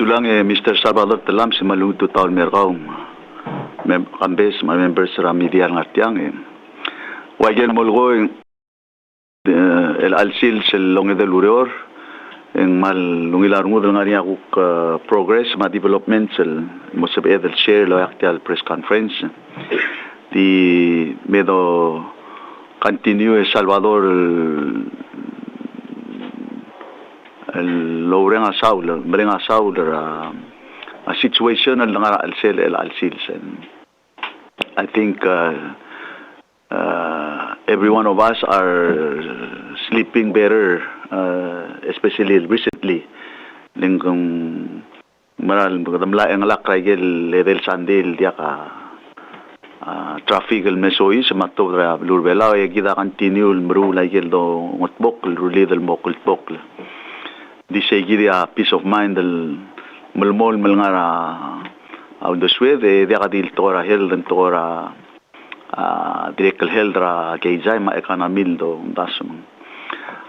Tulang Mr. Salvador Talam si maluto taon merkaw kambes members sa media ngartiang Wagel molgo el alsil sel longe del urior en mal lungilarungo del ngari akuk progress ma development sel mosabe del share lo actual press conference di medo continue Salvador el loreng asaul bring asaul a situation al ngara alsil el alsil sen I think every one of us are sleeping better, especially recently. Lingkong maral pagdamla ang lakay gel level sandil dia ka traffic el mesoi sa matobra lurbela ay gida continue mru la gel do ngotbok ruli del mokul bok. Di say a peace of mind del mulmol malngara au de suede dia ka dil tora hel den tora direct heldra keizay ma economil do dasum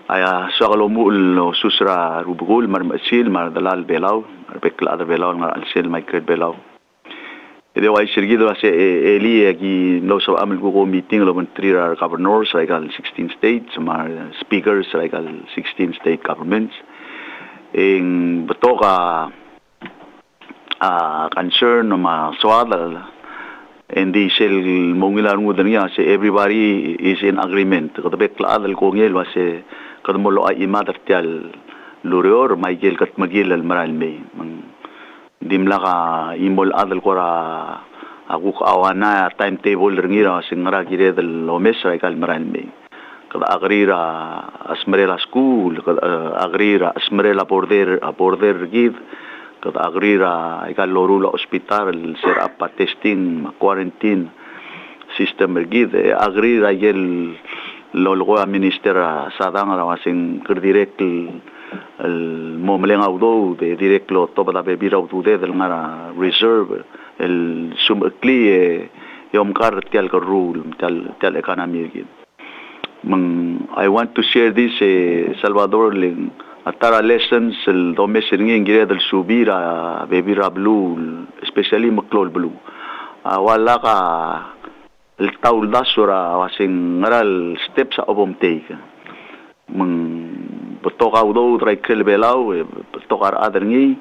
aya sagalomul susra rubugul marmasil mar dalal belaw bekla ada belaw ngar alsel micro belaw ede wai sirgido ase eli gi no so amil go meeting lo three governors like 16 states mar speakers like 16 state governments in betoka concern ma swada and the shell mongilar ngudan niya say everybody is in agreement kada bekla adal ko ngel wase kada molo ay imadartial lurior Michael kat magil al maral may dimla ka imol adal ko ra aku awana timetable ngira singra gire del lomes ra kal maral may kada agrira asmerela school kada agrira asmerela border gid kada agrira ikal lorula hospital ser apa testing quarantine system ergid agrira gel lolgo minister sadang rawasing direct el momleng audo de direct lo toba da bebira audo de del ngara reserve el sumkli yom kar tial ka rule tial economy ergid I want to share this Salvador ling atara lessons el domestic ingire del subira bebira blue especially maklol blue wala ka el taul dasura wasing ngaral steps sa obom take botoka udo traikel belaw botokar other ngi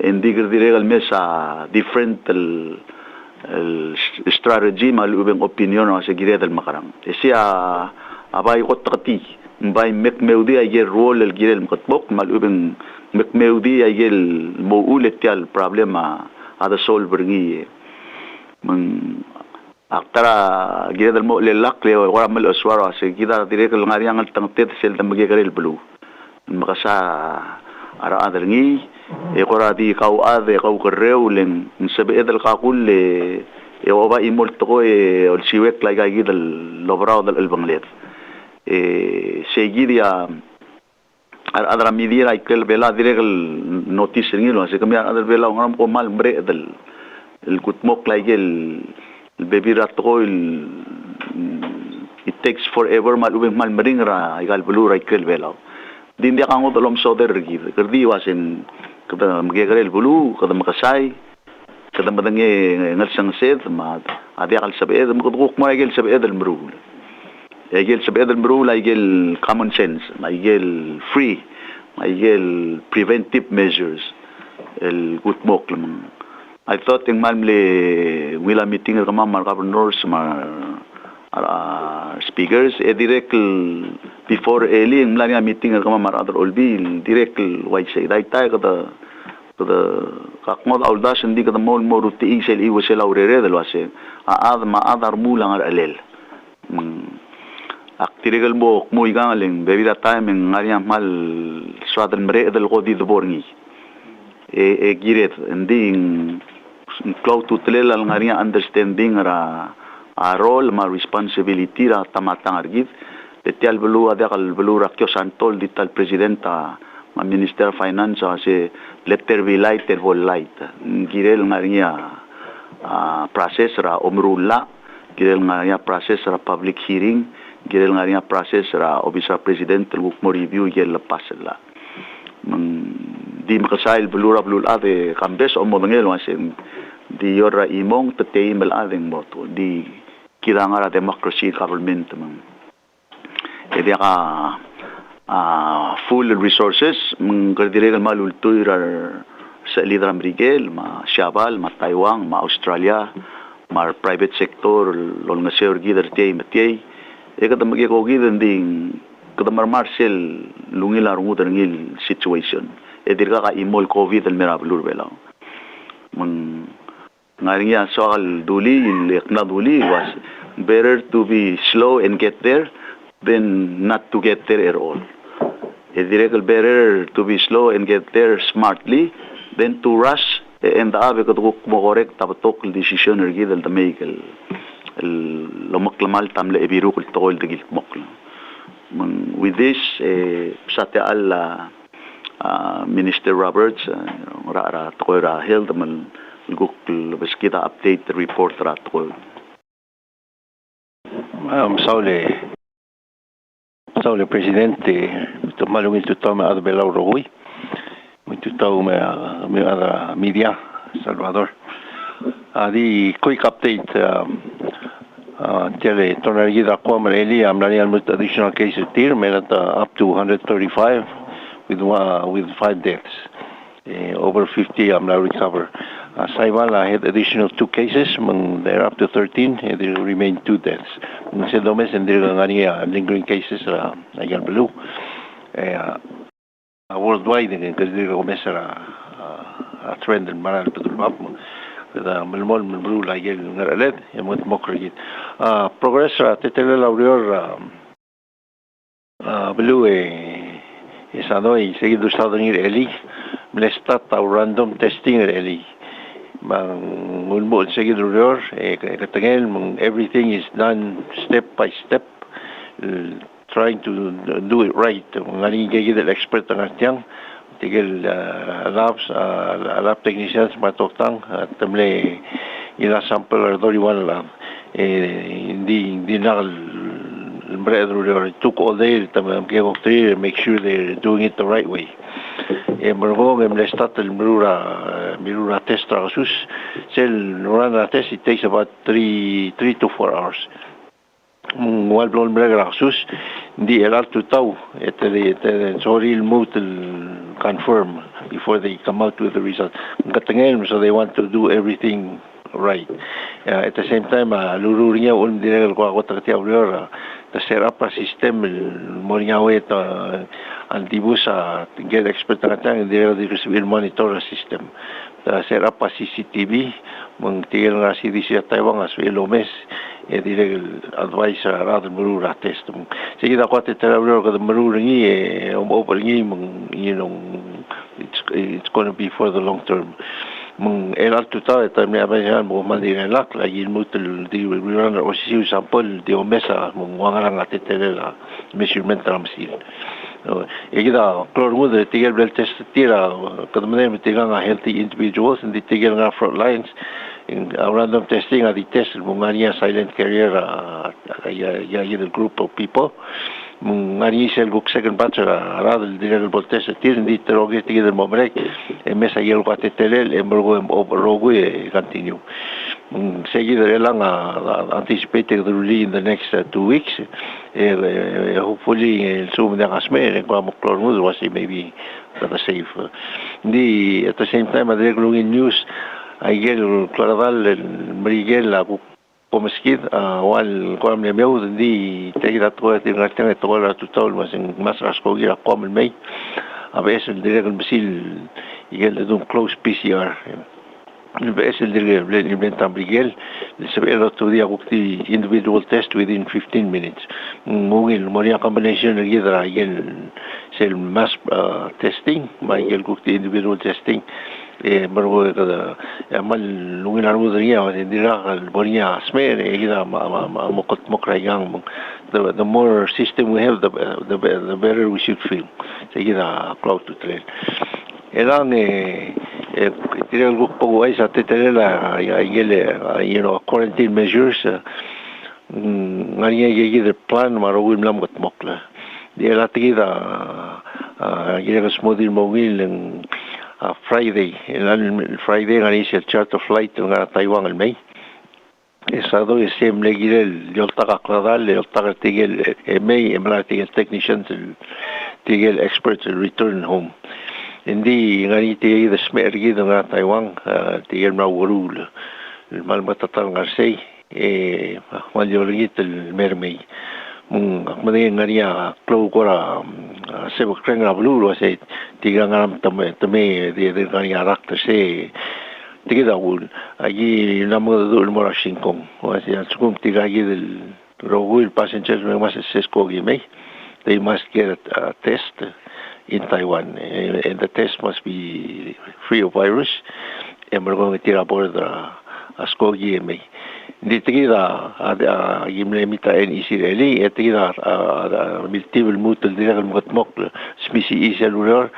indigir diregal mesa different el strategy malubeng opinion wase gire del makarang esia abay ko takti by mekmeudi ay gel role el girel mkatbok malubeng mekmeudi ay gel mo ulit yal problema ada solver ngi aktara girel mo lelak le wala mal aswara se gida direk el ngari ang tangtet sel damge garel blue makasa ara adar ngi e qora di kau ade kau kereu len sabe edel kakul le e oba imol to e ol siwek la gidel lobrao del banglet seguiría adra midira ikel bela direct notice ngilo se kami adra bela ngam ko mal bre del el kutmok like el baby ratko it takes forever mal ubeng mal meringra igal belu ikel bela din dia kango dolom soder gerdi wasen kada magegel belu kada makasay kada madange ngalsang sed ma adi akal sabe mo kuduk mo igel sabe del mrul Igel sabedal bro la igel common sense, ma igel free, ma igel preventive measures. El good mok lamang. I thought yung malmle wila meeting el kamam mar governors mar speakers direct before early yung mla meeting el kamam mar other olbi direct why say dai tay kada kakmod auldas hindi kada mol moruti isel iwasel aurere del wase ma adar mulang ar alel. Aktiregal mo kumuy galing bebida time ng ngariang mal swadran mre del godi do borngi giret ending cloud to tell al ngariang understanding ra a role ma responsibility ra tamatang argit detial belu adakal belu rakyo santol dital presidenta ma minister finance se letter be light ter vol light girel ngaria process ra omrulla girel ngaria process ra public hearing girel nga process ra obisa president mo review gel pasla di makasail belura belulade kambes o modangel wasin di yora imong tetei meladeng moto di kirangara democracy government mang edi ka full resources mengkerdiregal malultuy sa lidram rigel ma Siabal ma Taiwan ma Australia ma private sector lol nga seur gider tei matei kadam ko gider ding kadamar Marcel lungilar ngudangil situation edir ka imol COVID al merablur belaw mang ngaringa soal duli lekna duli was better to be slow and get there than not to get there at all. Edir better to be slow and get there smartly than to rush and aabe ko mo correct tabatok decision ergid al make lo maklamal tamle ebiru kul tol digil mokla with this sate al Minister Roberts ra toira held man guk bes kita update the report ra to Saule presidente to malungin to tama ad belau rogui muito tau me ada media Salvador adi quick update tele tonarida kwamreli amlani almost additional cases tir melata up to 135 with 5 deaths over 50 amla recover Saibala had additional 2 cases they're up to 13 there remain 2 deaths sa domes and there ngani lingering cases ayan below worldwide because there is a trend in maral pedulmap da malmol malbru la yel ngaraled yamot mokragit progress tetele laurior below isano seguido estado ni eli mlestat random testing eli mang mulmo seguido laurior katangel everything is done step by step trying to do it right ngani gigid expert ang atyang tigil lab technicians matoktan tamle ila sample or doriwan la hindi nakal it took all day to make sure they're doing it the right way let's start the mirura test it takes about 3 to 4 hours wal blon bragrasus di elar to tau sorry move to confirm before they come out with the result so they want to do everything right at the same time lururia direl ko tatia to set up a system moringawe antibusa get expert and there will monitor a system to set up a CCTV tigil nga CDC at Taiwan as well mes direl advice rather marura test sige da kwate terabro ka marura ngi it's going to be for the long term el alto ta me abayan mo madira lak la yil mutul di we run o si sample di o mesa mo wangarang atetele la measurement ramsil egida klor mo de tigel bel test tira kadmane me tigang healthy individuals and the tigel nga front lines in random testing at the test mungania silent carrier the group of people mungani sel book second batch rather direct bol test tir ndi troge tigel momrek mesa yel kwate telel emborgo rogo continue seguido lang anticipated really in the next 2 weeks hopefully soon the asmer kwa mo klor mo was maybe that safe at the same time adreglo in news ayer claradal Miguel la pomeskid wal kwam le meu di tegida to tingatang to la tutol mas rasko gira kwam mei abes el direct misil igel de un close PCR es el direct inventa Miguel se ve el otro día gukti individual test within 15 minutes mungil moria combination gidra igel sel mass testing Miguel gukti individual testing baru kada amal lungin armo dria dira bonia smer gida mokrayang the more system we have the better we should feel gida close to train eran tirel grupo ay sa tetelela igele quarantine measures ngania gida plan marugin lam got mokla dia latida gida smodil mogil Friday. Friday ngani siya charter flight nga Taiwan al May. Estado same legil yolta kakladal yolta tigel May emla tigel technicians tigel experts return home. Hindi ngani tigel smergi nga Taiwan tigel mawurul mal matatal ngarsay malyolingit el mermay. Akmadeng ngania klo kora sebok kreng rablu wase tiga ngaram tame de ngania rakta se tiga daul agi namu dul mora shinkong wase atsukum tiga gi del rogul passengers me mas sesko gi me they must get a test in Taiwan and the test must be free of virus and we're going to tira border asko gi me di tigida ada gimlemita en Israeli tigida multiple mutul direct motmok smisi iselulor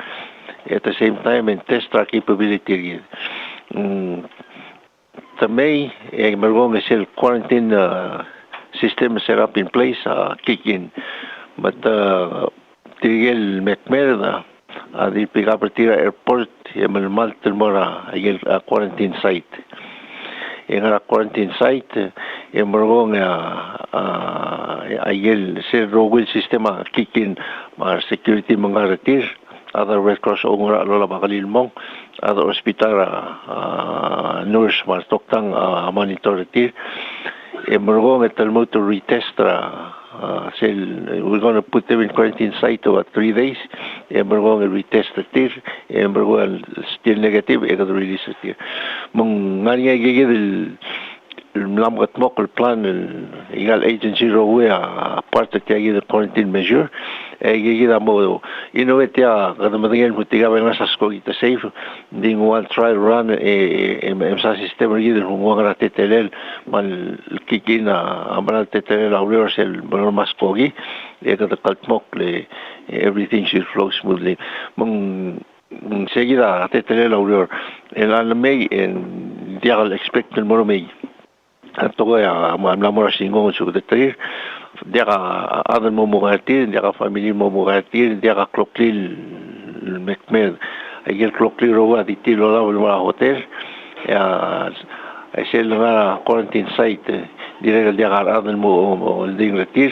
at the same time and test our capability tamay mergong sel quarantine system set up in place kick in but tigel mekmerda adi pigapatira airport yamal maltel mora agel quarantine site en la quarantine site en morgong ayel se rogul sistema kikin mar security mangaratir other Red Cross ongora lola bakalil mong other hospital nurse mar toktang monitor tir en morgong etal motor retest we're going to put them in quarantine site about 3 days and we're going to retest the tir and we're going still negative and going to release it tir mong ngani gigid lamgat mo el plan igal agency rowe part of the quarantine measure gigid mo inovetia kada madingen mutiga benas asko ita safe ding one trial run sa sistema gid mo ngara tetelel mal kikina amral tetelel auror sel mas kogi kada kaltmok le everything should flow smoothly mong seguida tetelel auror el almei en dial expect el moromei atto ya amlamora singong su detir dia adan mo mugatir dia family mo mugatir dia kloklil mekmed agel kloklil rowa ditilo la volma hotel ya esel na quarantine site direct dia adan mo ding retir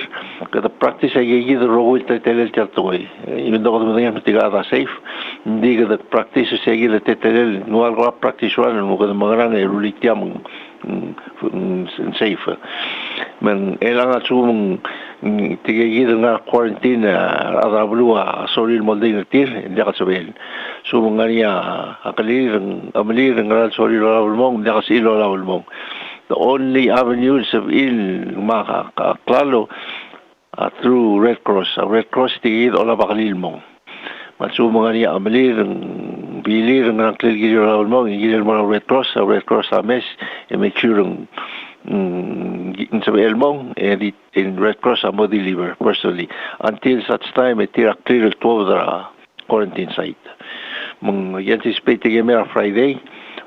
kada practice agegi de rowa tetelel chartoy even though mo dinga mitigada safe diga de practice segi de tetelel no algo practice one mo kada magran rulitiam safe men elang atsum tigegi na quarantine adabluwa soril molding tir dia kasbel sumangania akalir amalir ngal soril lawulmong dia kasilo lawulmong the only avenues of maka klalo through Red Cross tigid ola bakalilmong matsumangania amalir bilir ng kligil mo ngil mo Red Cross ames e make sure sa elmong in Red Cross amo deliver personally until such time it clear 12 the quarantine site mong anticipate gemera Friday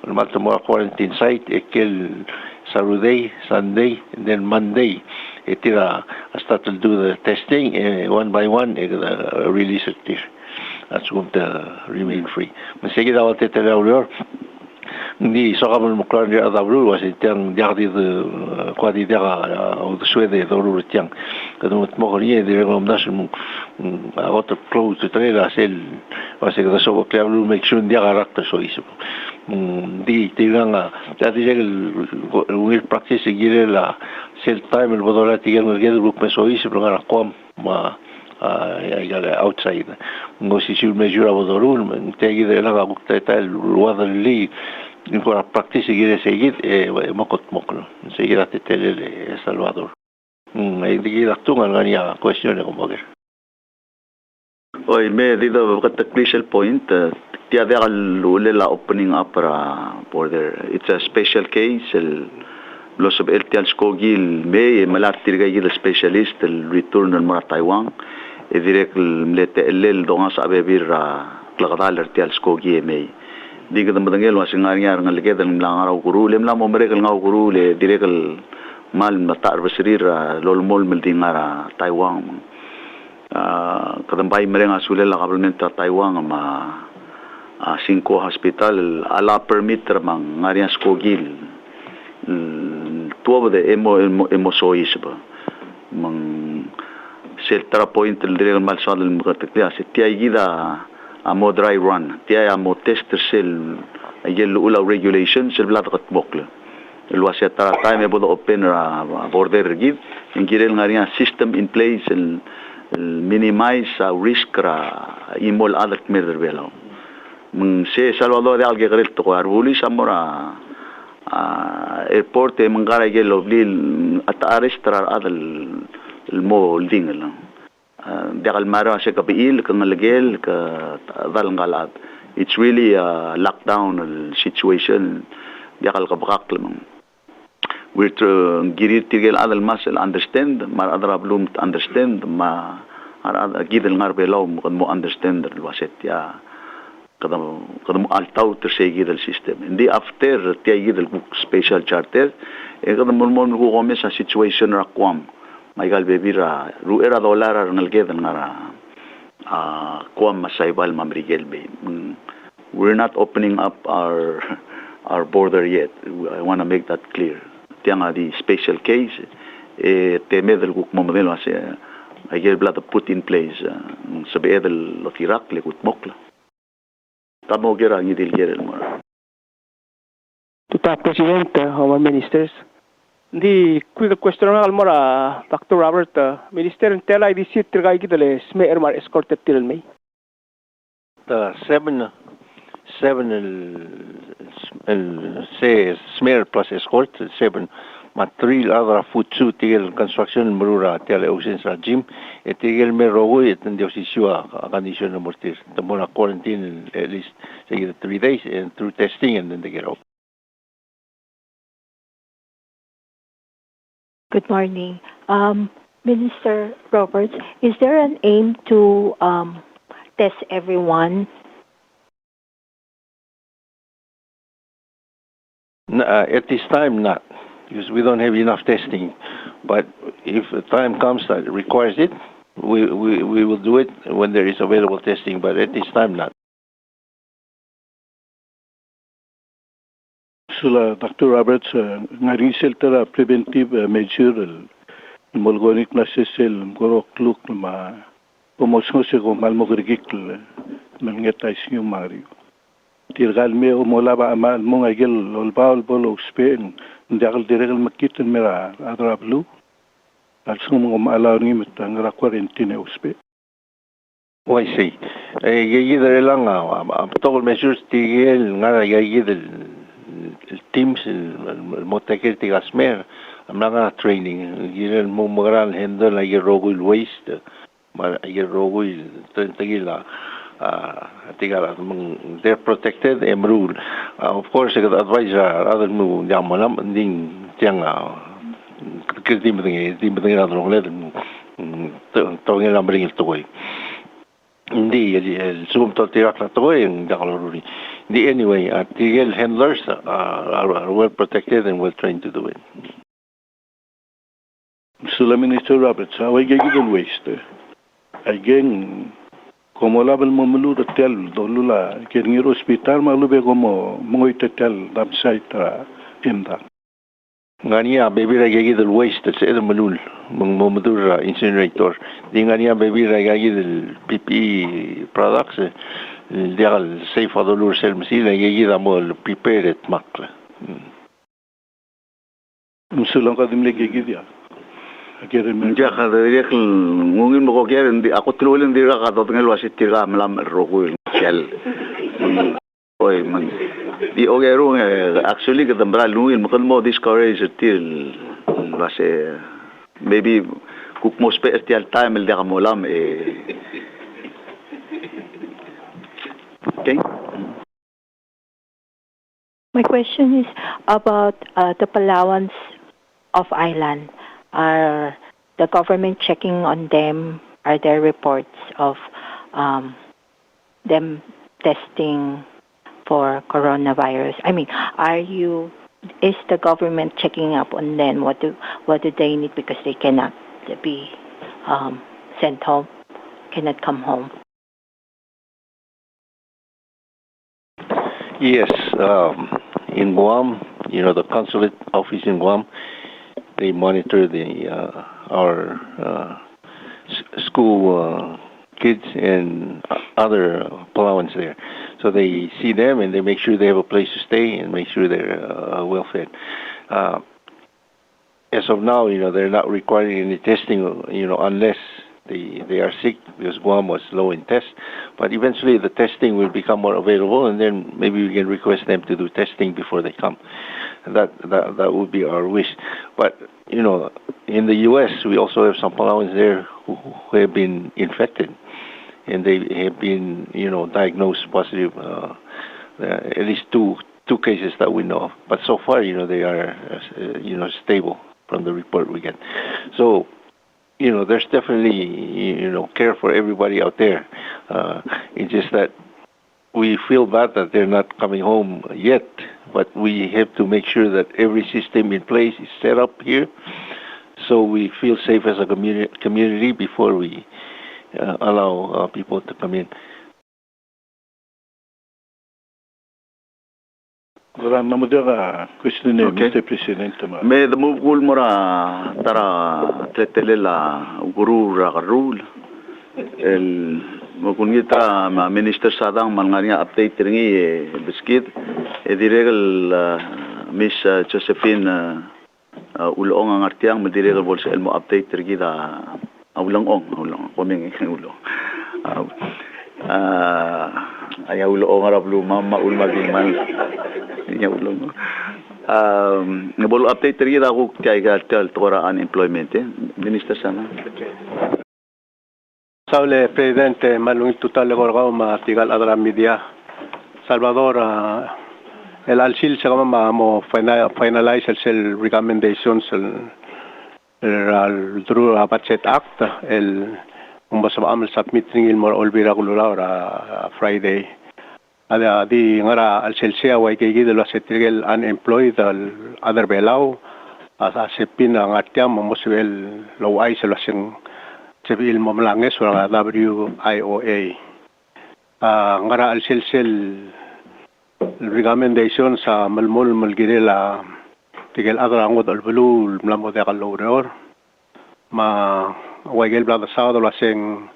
malta mo quarantine site ekel Saturday Sunday and then Monday itira start to do the testing one by one release it there. That's going to remain free. Masigi daw tetelawlor. Hindi so kamon muklan dia adabru was itang diardi de kwadi dia o de Swede do rutiang. Kadumot mo kani de rekomdas mo got close to trela sel was que so clavlu make sure dia garakta so iso. Di tiranga dati el practice gire la sel time el bodola tigen el grup me so iso pero ngara kom ma outside no si sul measure bodorul tegi de la gukta tal wada li ninguna practice gire seguir mokot moklo seguir tetelele Salvador ay digira tungan ngania question como que hoy me dido kat crucial point tia de la opening up border it's a special case los of el skogi me malat tirga gil specialist el return al mar Taiwan e direct mlete el dongas abebir klagdal el skogi me diga da madangel wasinganya ngal ke dan langar guru lem la momre kal ngau guru le direct mal matar basirir lol mol mildingara Taiwan kadang bai mereng asule la government Taiwan ma 5 hospital ala permit ramang ngarian skogil tuwa de emo sois ba mang seltra point del mal sa del makatekya setia gida amo dry run tia amo tester sel ayel ula regulation sel blat katbokle lo hace time able to open border gid ingirel ngarian system in place and minimize risk ra imol adat merder belo se Salvador de alge grel to arbuli samora airport mangara ge lovli at arrestar adal المول دينغلا دغال مارا شي كبيل كنلجيل كدال غالات it's really a lockdown situation دغال قبقاق لمن we're girir tigel adal masel understand mar adra blum understand ma ara gidel ngarbe law mo understand الواسط يا قدم altau terse gidel system indi after tia book special charter قدم mon ko komesa situation rakwam Michael Bebira, ruera dollar nalgedan ngara kuam masaybal mamrigel be. We're not opening up our border yet. I want to make that clear. Tianga the special case temedel kuk momodelo ase agel blata put in place sabedel of Iraq le kut mokla. Tamo gera ngidil gerel mara. Tuta President, our ministers. Di quick question almora Dr. Robert Minister tela di sit tergai gidale smear mar escorted til me. The seven say smear plus escort 7 material other food to tigel construction murura tele oceans regime tigel me rogo et ndiosisua condition mortir the mona quarantine at least say 3 days and through testing and then they get out. Good morning. Minister Roberts, is there an aim to test everyone? At this time, not, because we don't have enough testing. But if the time comes that it requires it, we will do it when there is available testing. But at this time, not. Sula Dr. Roberts ngari shelter preventive measure molgonic na sel gorok look ma promotion se go mal mogrigik ngeta isyu mari tirgal me o molaba amal mong agel lolbaul bolo spain ndagal diregal makit mera adrablu al sum ngom alawni mitanga quarantine uspe. Oh, I see. Yigidere lang togol measures tigel ngara yigidel teams motekil tigasmer amnanga training giren mo magral handle ay rogul waste mar ay rogul tagila tigala they're protected and rule of course I could advise other mo yamanam ding tiang kirtim ding adrong le tawin la bring toy hindi el sum to tirak la toy ang dakaloruri. Anyway, tigel handlers are well protected and well trained to do it. Sula Minister Roberts, how I get the waste. Again, como label momulu de tel dolula, que en el hospital malube como muy tel damsaita inda. Ngania baby ragagi del waste that's el malul momadura incinerator. Ngania baby ragagi del PPE products. Legal safe for the lure sel mesila yida mol prepared makla. Musulang ka dimle gigidia. Ya kada direk ngungin mo ko kaya hindi ako tululin dira ka to ngel wasit tira malam rokul sel. Oy man di ogero actually kada mbral ngungin mo kan mo discourage till wase maybe kuk mo special time el dira mo lam Okay. My question is about the Palawans of Island. Are the government checking on them? Are there reports of them testing for coronavirus? I mean, is the government checking up on them? What do they need because they cannot be sent home, cannot come home? Yes, in Guam, the consulate office in Guam, they monitor our school kids and other Palauans there. So they see them and they make sure they have a place to stay and make sure they're well fed. As of now, they're not requiring any testing, unless they are sick, because Guam was low in tests. But eventually the testing will become more available, and then maybe we can request them to do testing before they come. And that would be our wish. But, in the U.S., we also have some Palauans there who have been infected, and they have been, diagnosed positive, at least two cases that we know of. But so far, they are, stable from the report we get. So, there's definitely, care for everybody out there. It's just that we feel bad that they're not coming home yet, but we have to make sure that every system in place is set up here so we feel safe as a community before we allow people to come in. Question Mr. President. May the move mura tara tletelela guru ragarul el mokunita minister sadang malngania update ringi biskit ediregal Miss Josephine ulong ang artiang mediregal bolsa el mo update ringi da ulang komeng ulo ayaw ulong arablu mama ulmagingman ya ulong nabolo update ringi da ko kaya tora unemployment minister sana Saule Presidente malungit total gorgao ma tigal adra media Salvador el alsil se kama mo finalize el recommendations el through a budget act el umbasa amal submitting il mor olbira kulura Friday ada di ngara alsil sia wai ke gidelo setrigel unemployed al other belau asa sepina ngatiam mo sel lo ai se lo sing Civil Remengesua WIOA. Ngara al-silsil recommendation sa malmol malgirela tigel adrangod al-bulul mlamod yakal ma wagel blada sawdo laseng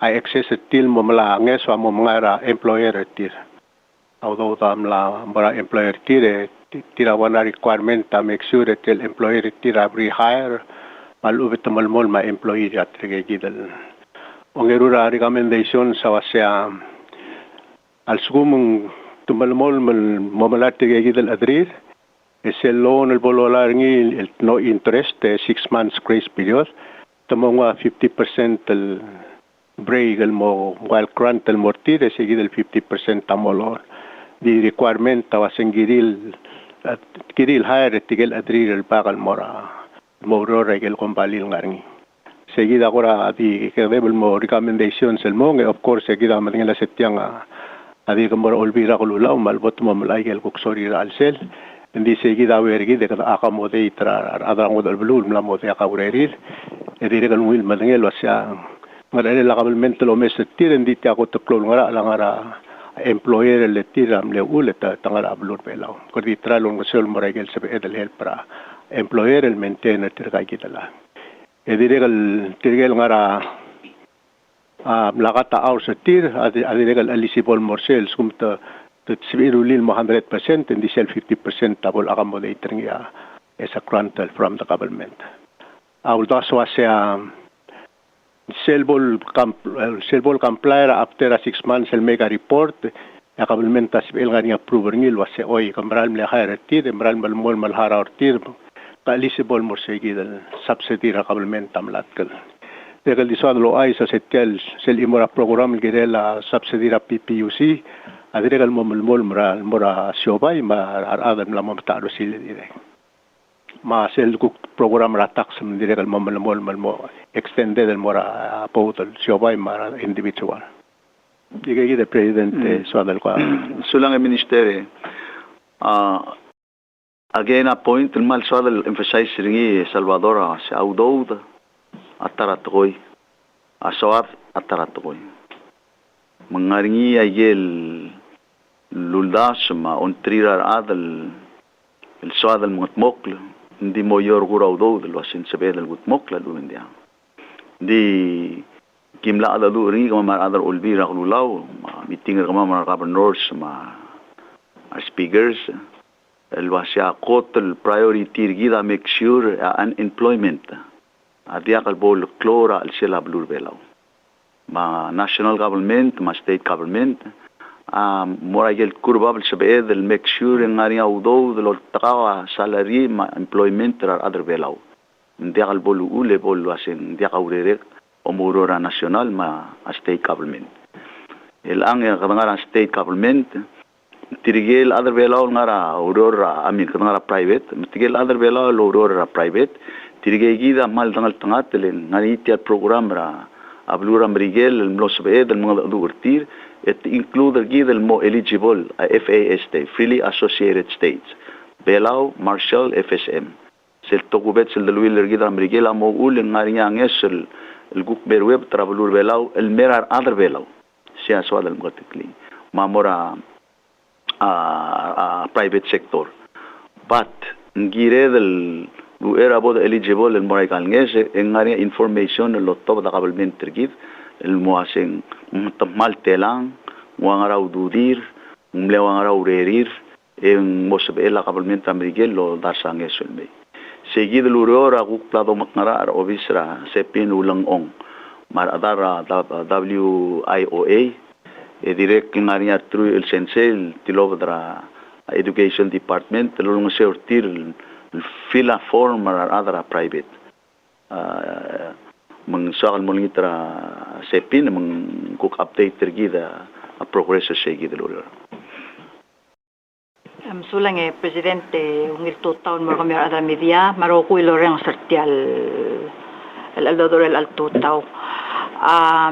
I access til mo Remengesua mo ngara employer tir. Although tamla bara employer tire tira wana requirement to make sure that the employer tira rehire malubit malmol ma employee at regidal. Ongerura recommendation sa wasya al sugumong tumalmol mamalati regidal adrir esel loan el bolola ngil no interest 6 months grace period tamonga 50% el break el mo while grant el mortir regidal 50% tamolor the requirement tawaseng giril hire tigel adrir el pagal mora Moro regel combalil ngarngi. Seguida agora adi que debel mo recommendations el monge of course seguida matingala setiang adi que moro olbira kululaw malbot mo malaigel kuksori al sel. Ndi seguida wergi de ka akamode itra adrang od albulul mlamode akawrerir. Edi regal wil matingel wasya ngarele la kabelment lo mesetir ndi ti ako teklol ngara langara employer le tiram le uleta tangara ablur pelaw. Ko di tralon ko sol mo regel sebe edel help para employer el maintainer tirkai kitala ediregal tirgel ngara lagata hours tir adiregal eligible morsel sumta tsibirulil 100% and the 50% tabol accommodating as a grantal from the government also was selbol complier after 6 months el make a report a government as el ngani approver ngil was oy kamral mle hire tir emral mal mal hara tir eligible morsegid subsidy recoverment tamlatkal legal diswan lo ay sa setel sel imora program girela subsidy ra PPUC adiregal momol mora siobay ma adam la mamtaro sil dire ma sel program ra tax diregal momol mo extended el mora total siobay ma individual digay de president swadal ko sulang ministerio again a point el mal suadal emphasize ringi Salvador sa audouda ataratkoy asawat ataratkoy mangaringi ayel luldas ma ontrirar adal el suadal mutmokl hindi mo yor guraw do del wasin sabedal gutmokla do india di kimla ada do ri kama mar adal ulbira lulaw meeting kama mar governors ma speakers el wasya kotel priority gida make sure unemployment adia kalbol clora al sela blur belaw ma national government ma state government moragel kurbabel sabed el make sure ngari audo de lo takawa salary ma employment rar other belaw ndia kalbol ule bol wasen dia kaurere omurora national ma state government el ang kadangara state government tirigel other belaw ngara aurora amin kadangara private tirigel other belaw aurora private tirigel gida mal dangal tangatlen ngari tia program ra ablura mrigel el mlosbed el mga durtir it include gida el mo eligible FAS state freely associated states belaw marshall FSM sel tokubet sel delwiller gida mrigel mo ul ngari ngesel el guk berweb travelur belaw el merar other belaw sia swal el motikli mamora private sector but ngire del lu era bod eligible el moray kalngese en área information lo top da government tergid el moasen mal telang wangara ududir umle wangara urerir en mosbe la government americano lo darsang esulme seguid lurora guk plado maknara obisra sepin ulang ong mar adara WIOA direct en área through el sensel tilobdra education department lulung se ortir fill a form or other private meng soal monitora sepin meng cook update tergida a progress seguida lolo sulang presidente ungil totaon mo kami ada media maroko iloreng sertial el aldador el altotaw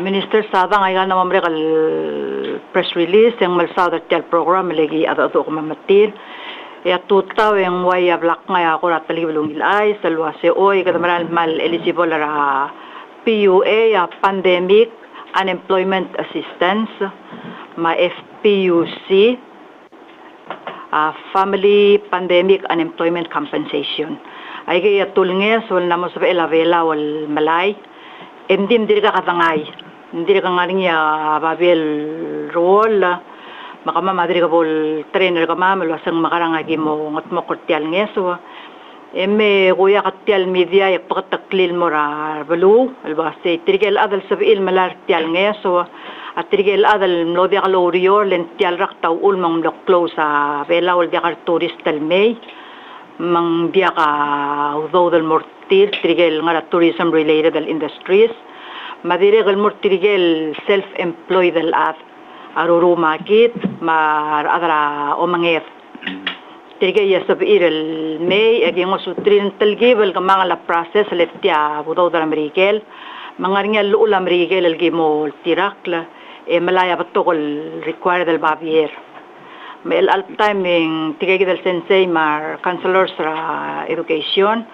minister sadang ay nga naman al press release yang malsada tial program lagi ada to kumamatir ya tutaw yang way black nga ako ratali bulong ilay salwa se oy kadamaral mal eligible ra PUA ya pandemic unemployment assistance ma FPUC family pandemic unemployment compensation ay kaya tulnge sol namo sa elavela wal malay endim diri ka katangay ndiri ka ngaring ya babel role makama madri ka bol trainer ka mamal wasang makarangagi mo ngot mo kortial ngeso eme kuya katial media yak pakataklil mo ra balu albase trigel adal sabil malar tial ngeso at trigel adal mlodi ka lorior len tial rak taw ul mang blok close sa vela ul dia ka touristal may mang dia ka udo del mortir trigel nga tourism related al industries madire gal mortirigel self employed al at aruru makit mar adra o mangef tigay sabir el may agi ngo sutrin talgibel kamang la process letya budaw dar amerikel mangaringa lula amerikel el gimo tirakla e malaya batokol required el bavier mel al timing tigay del sensei mar counselors ra education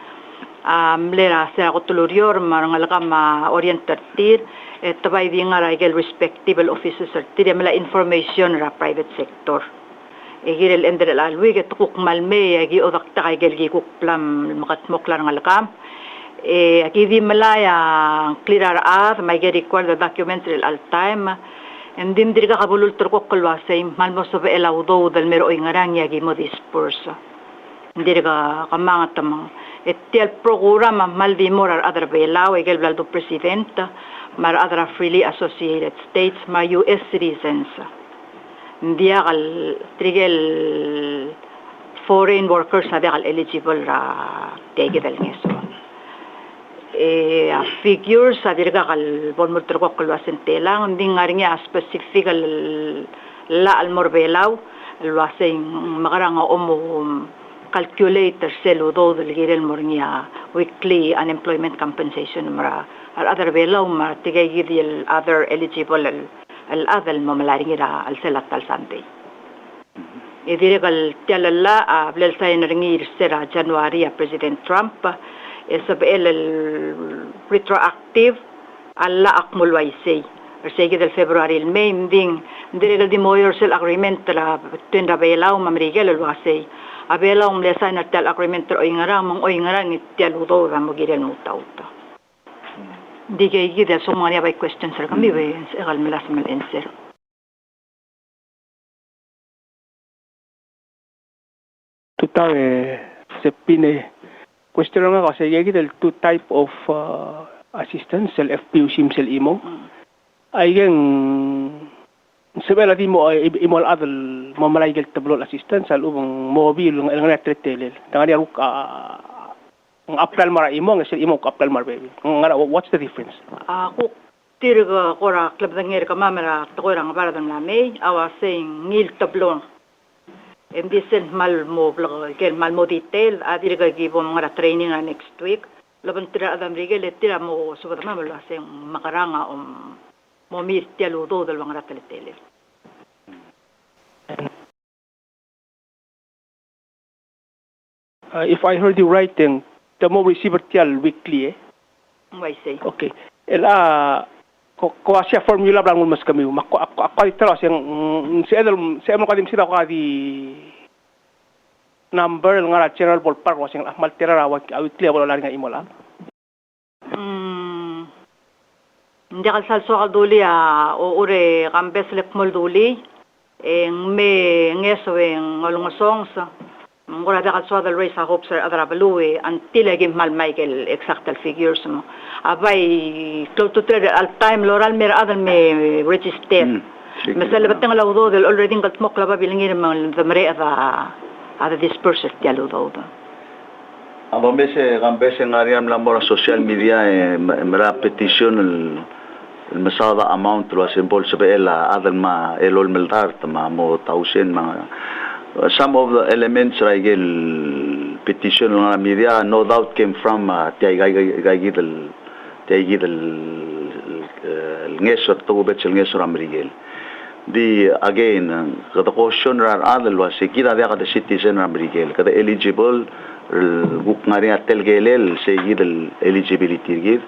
lera sa kotulurior marangalaka ma orientatir tabay di nga raigel respectable officers tira mala information ra private sector igil ender alwi get kuk malme agi odakta kaigel gi kuk plam makatmoklar ngalakam agi di malaya clear ar may get required the documentary al time and dim dirga kabulul turkok kalwasay malmo sa elaudo dal mero ingarang yagi mo disperse dirga kamang tamang el programa maldi morar adra belaw igel blaldo president mar adra freely associated states ma US citizens dia gal trigel foreign workers na gal eligible ra tegedal ngeso figures sa dirga gal bon mutro ko kalwasen telang ding ngaringa specific la al morbelaw alwasing magaranga omo calculator seludo del girel mornia weekly unemployment compensation mara al other below ma tigay gidil other eligible al other mamalaring ira al selat al sante idiregal tialalla ablel sayn ringir sera January President Trump esab el retroactive alla akmul waisay Sige del February il May ding dire di moyor sel agreement la tenda bailaw mamrigel lo ase abelaw lesa na tel agreement o ingarang itel udo ra mo gidel mutauta dige gide so mania by questions ra kami we egal melas mel answer tutang sepine question nga kasi gidel two type of assistance sel FPU sim sel imo ay sebela di mo imol adal mamalay gel tablo assistance al ubang mobil ng tretelel tangani aruk ang apral mara imo ng sel imo apral mar baby ngara what's the difference ako tirga kora club danger ka mamera to rang para dang lamay awa saying ngil tablo MDSL mal mo blog kel mal mo detail adirga gibo mga training next week laban tira adam rigel tira mo subad ma lo saying makaranga momir tialo do del mga ratalitele. If I heard you right, then the mo receiver tial weekly I say. Okay. Ela ko asya formula bang mas kami ako ito siyang si Edel kadim sila ko di number nga general ballpark was yung ahmal tira weekly wala nga imola. Hindi kalsalso duli o ure kambes lekmol duli me ngeso ngolongosong sa ngora da kalso dal race hope sir adra balue until agim mal Michael exact figures mo abay close to al time loral mer adal me register mesela batang lawdo del already ngat mo klaba bilingir man zamre ada dispersed dialodo abo mese kambes ngariam lambora social media mera petition المساعدة amount lo symbol sebela adal ma elol meltar ma mo 1000 mga some of the elements raigel petition ng media no doubt came from tiagidel ngesor to betel ngesor amrigel di again kada question rar adal was kida dia kada citizen amrigel kada eligible guk ngari atelgelel segidel eligibility gid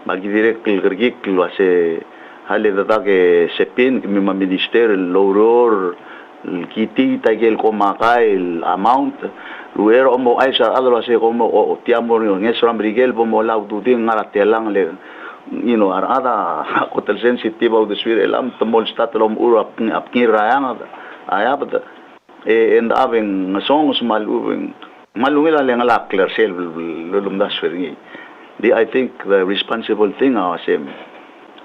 bagi direct kergik luase hale data ke sepin mi minister loror kiti tagel ko makail amount luero mo ay sa alwase ko mo tiamo ngesram rigel bo mo law duding ngaratelang le arada hotel sensitive of the sphere elam tomol statlom urap apkirayang ayabda and having songs malungila le ngala clear sel lulumdas feringi I think the responsible thing was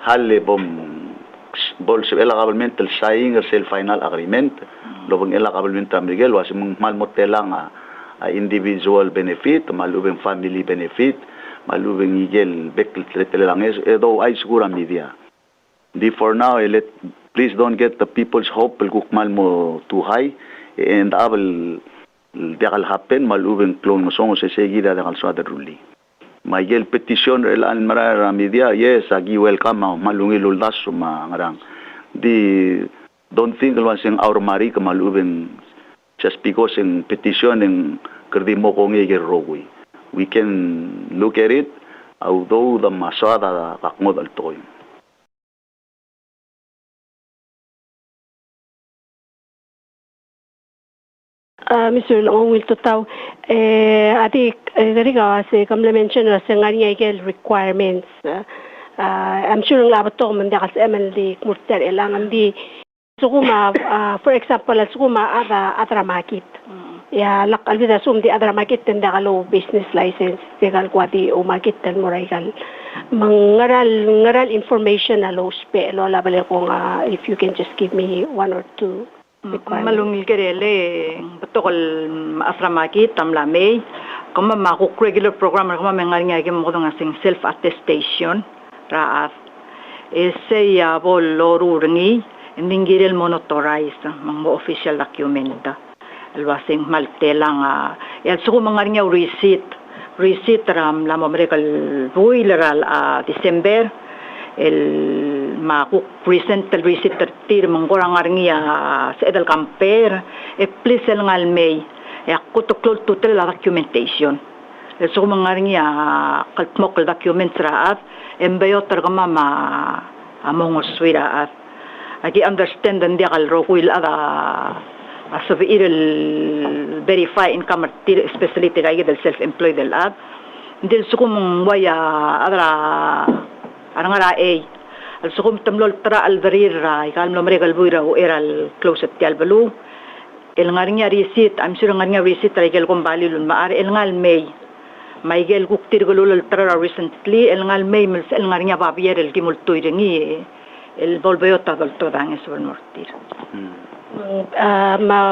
halle bol ela governmental signing sel final agreement lobang ela government Miguel was malmotelang individual benefit malubeng family benefit malubeng igel bekl telelanges edo ay sigura media di for now please don't get the people's hope gukmal mo too high and abel dakal happen malubeng clone mo songo se seguida dakal swada ruli Mayel petition elan marara media yes agi welcome malungi luldas ngarang di don't think wasing our mari kamalubeng just because in petition in kerdi mo ko ngege rogui we can look at it although the masada kakmod altoy Mr. Long will tutaw ati dari ka se kamla mention na sa ngari ay requirements I'm sure ang labat to man kasi MLD murter elang di sukuma for example sukuma atra market ya lak albida sum di atra market tenda kalo business license tegal kwati o market tan moraigal ngaral information na lo spe lo labale ko if you can just give me one or two malungil kerele betokol asramaki tamlame kama makuk regular program kama mengaring ay mo dong asing self attestation raat ese ya bol lorurni indingirel monotorized mga official document alwasing maltelang ya suko mengaring receipt ram lam amerikal buileral December el makuk present el receipt tir mangorang arngia sa edal camper please el ngal may ya kutoklol total la documentation so mangarngia kaltmok documents raat embayo targama among Swira at agi understand dan dia kal rokuil ada asabiil verify income especially tigay del self-employed del ad dil sukum waya adra arangara al sukum tamlol tra al verir ikal no mregal buira o era al closet ti al balu el ngarinya receipt I'm sure ngarinya receipt regel kom balilun maar el ngal may gel kuktir gulul tra recently el ngal may el ngarinya babier el kimultoy rengi el volveyota del todang es mortir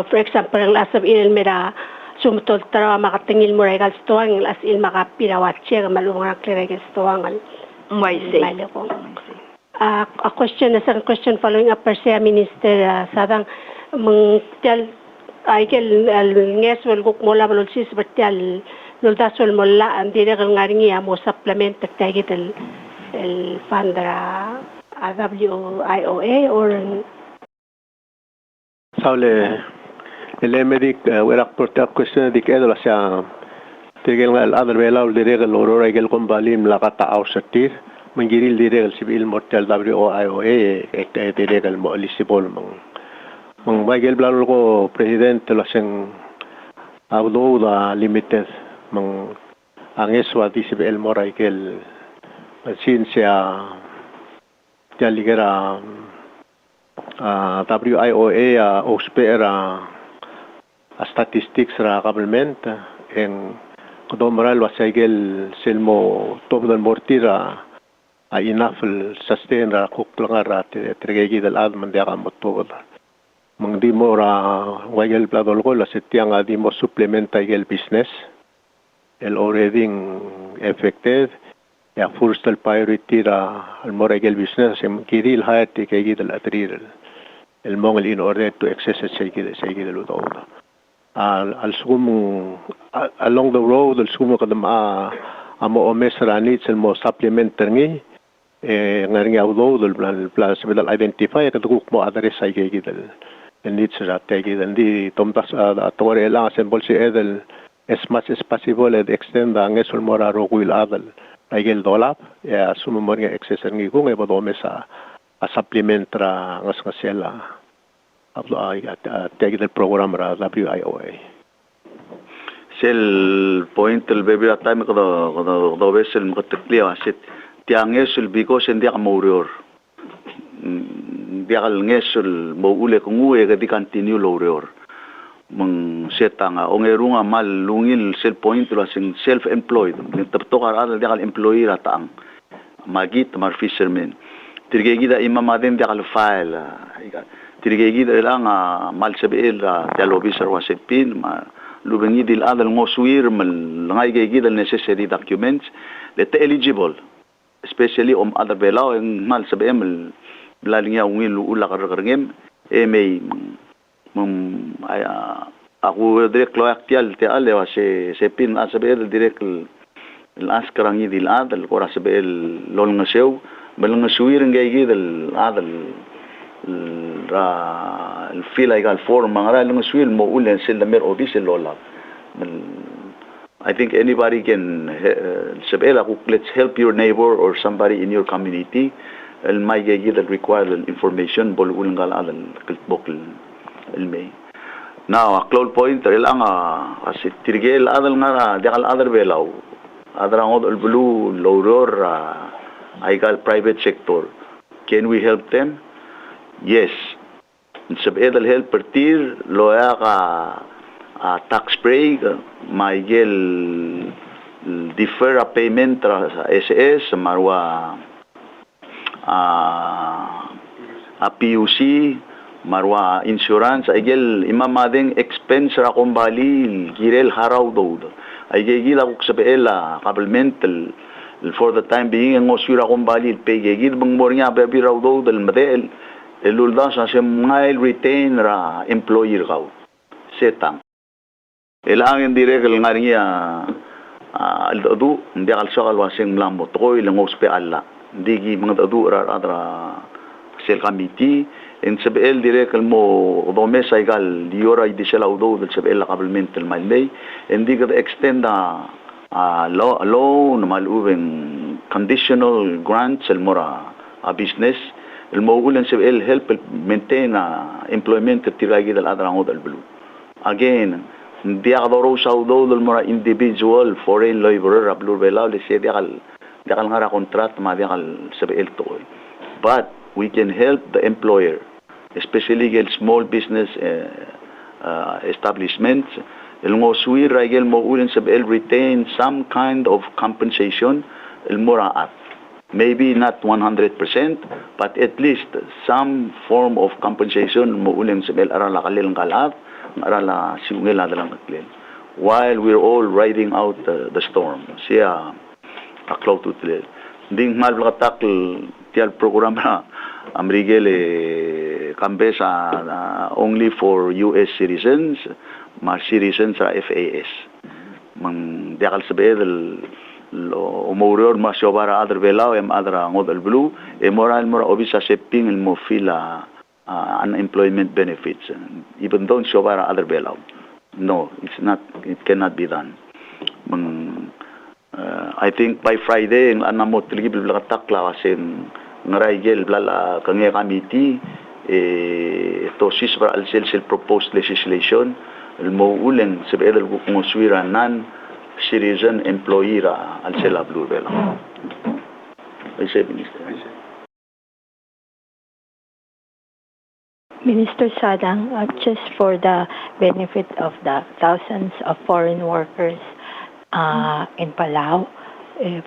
for example ang lasab il mera sumutol tara makatingil mo regal stoang as il makapira watche malunga regal stoang why say a question a second question following up per se minister sadang mong tel aikel nges wel guk mola balol sis betal lultasol mola andire ngaringi mo supplement tagit el fundra WIOA or Saule elemedik werak porta question dik edo la sia tegel ngal adar vela ul dire gal orora gel kombalim la kata ausatir mengiril dire gal sibil mortal WIOA ekta dire gal mo lisibol mang bagel blalo ko president la seng audo da limited mang angeswa disibel moray gel sin sia Jaligera WIOA ospera statistics ra government en kodomoral wasaigel selmo tobdal mortira a inafel sustain ra kuklanga tergegi dal adman de agam tobda mangdi mora wagel bladol ko la setiang adi mo supplementa igel business el already affected ya first priority ra al moregel business sem kiril hayati kay gidal atrir el mongol in order to access say gidal utoda al sum along the road al sum kadam amo omesra needs el mo supplementer ngi ngaring audo del plan sebedal identify kaduk mo address say gidal el needs ra tay gidal di tomtas atore la symbol si edel as much as possible and extend ang esol mora roguil adal Aigel dolap ya sumumor nga accessor ngi kung ebo dome sa supplementra ngas ngasela ablo ay tagi del program ra WIOA sel point el baby at time ko do vesel mo teklia sit tiang esel because ndi ka morior dia kal ngesel mo ule kung uwe ga di continue lorior mang setanga ongerunga mal lungil self point lo sing self employed tapto ka ada dia kal employee ratang magit mar fisherman tirgegi da imamaden dia kal file tirgegi da lang mal sebel dia lobisar wasepin ma lubengi dil adal ngoswir mal ngai gegi da necessary documents let eligible especially other belao en mal sebel lalinga ungil ula kargem may aku direct lo aktial te ale wa se pin asabel direct el askarangi dil adal ko asabel lol ngaseu bel ngasuir ngai gidel adal ra el feel like al form mangara ngasuil mo ulen sel mer obis lola I think anybody can sabela let's help your neighbor or somebody in your community el may gidel require information bol ulengal adal bokl el may now a cloud pointer ilang kasi tirgel adal nga dekal other belaw adrangod el blue loror ay gal private sector can we help them yes sab edal help partir loya ka tax break may gel defer a payment sa SS marwa a PUC marwa insurance aigel imamadeng expense ra kombali girel haraw do aigel ako sa pela supplemental for the time being ang osura kombali pegegil bang mornya baby raw do del model elulda sa semngail retain ra employer raw setang elang direct ngaringia aldo ndi kalsakal waseng mlambo to ilang hospital digi mga adu ra adra sel committee en sabel direct mo dome saigal diora di sela udo del sabel kabelmental malay en diga extend loan maluveng conditional grants el mora a business الموجود سبيل help maintain employment تلاقي ده الأدرى عود البلو again دي أقدروا سودو المرا individual foreign laborer ablu بلا لسه دي قال نرا contract ما دي قال سبيل توي but we can help the employer especially small business establishments الموسوير راجل موجود سبيل retain some kind of compensation المراعاة maybe not 100% but at least some form of compensation موجود سبيل أرى لقليل نقلاب أرى لا سيوغيل هذا لنقليل while we're all riding out the storm سيا أقلو تطليل دين مال بلغتاق تيال program أمريكي كامبيسا only for US citizens ما citizens FAS من داخل سبيل الأمور ما شوبارا أدر بلاو أم أدر عود البلو المورا أوبيسا سيبين الموفيلا unemployment benefits even though شوبارا أدر بلاو no it cannot be done I think by Friday أنا موتلي بالغتاقلا واسم نرايجل بلا كنيا committee توسيس برا السلسل proposed legislation الموؤولن سبيل المسويرا non citizen employee ra alsela blue bela. I say Minister. Minister Sadang, just for the benefit of the thousands of foreign workers in Palau, if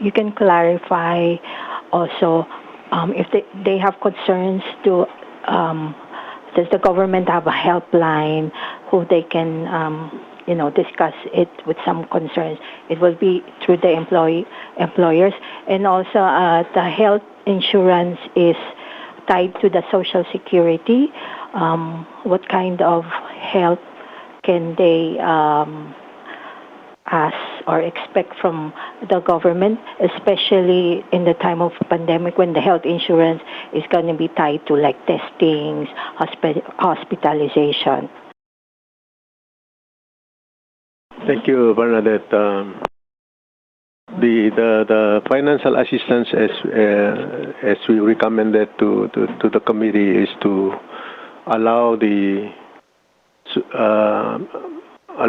you can clarify also if they have concerns to does the government have a helpline who they can discuss it with some concerns? It will be through the employers, and also the health insurance is tied to the Social Security. What kind of help can they ask or expect from the government, especially in the time of pandemic when the health insurance is going to be tied to like testings, hospitalization? Thank you, Bernadette. The financial assistance, as we recommended to the committee, is to allow the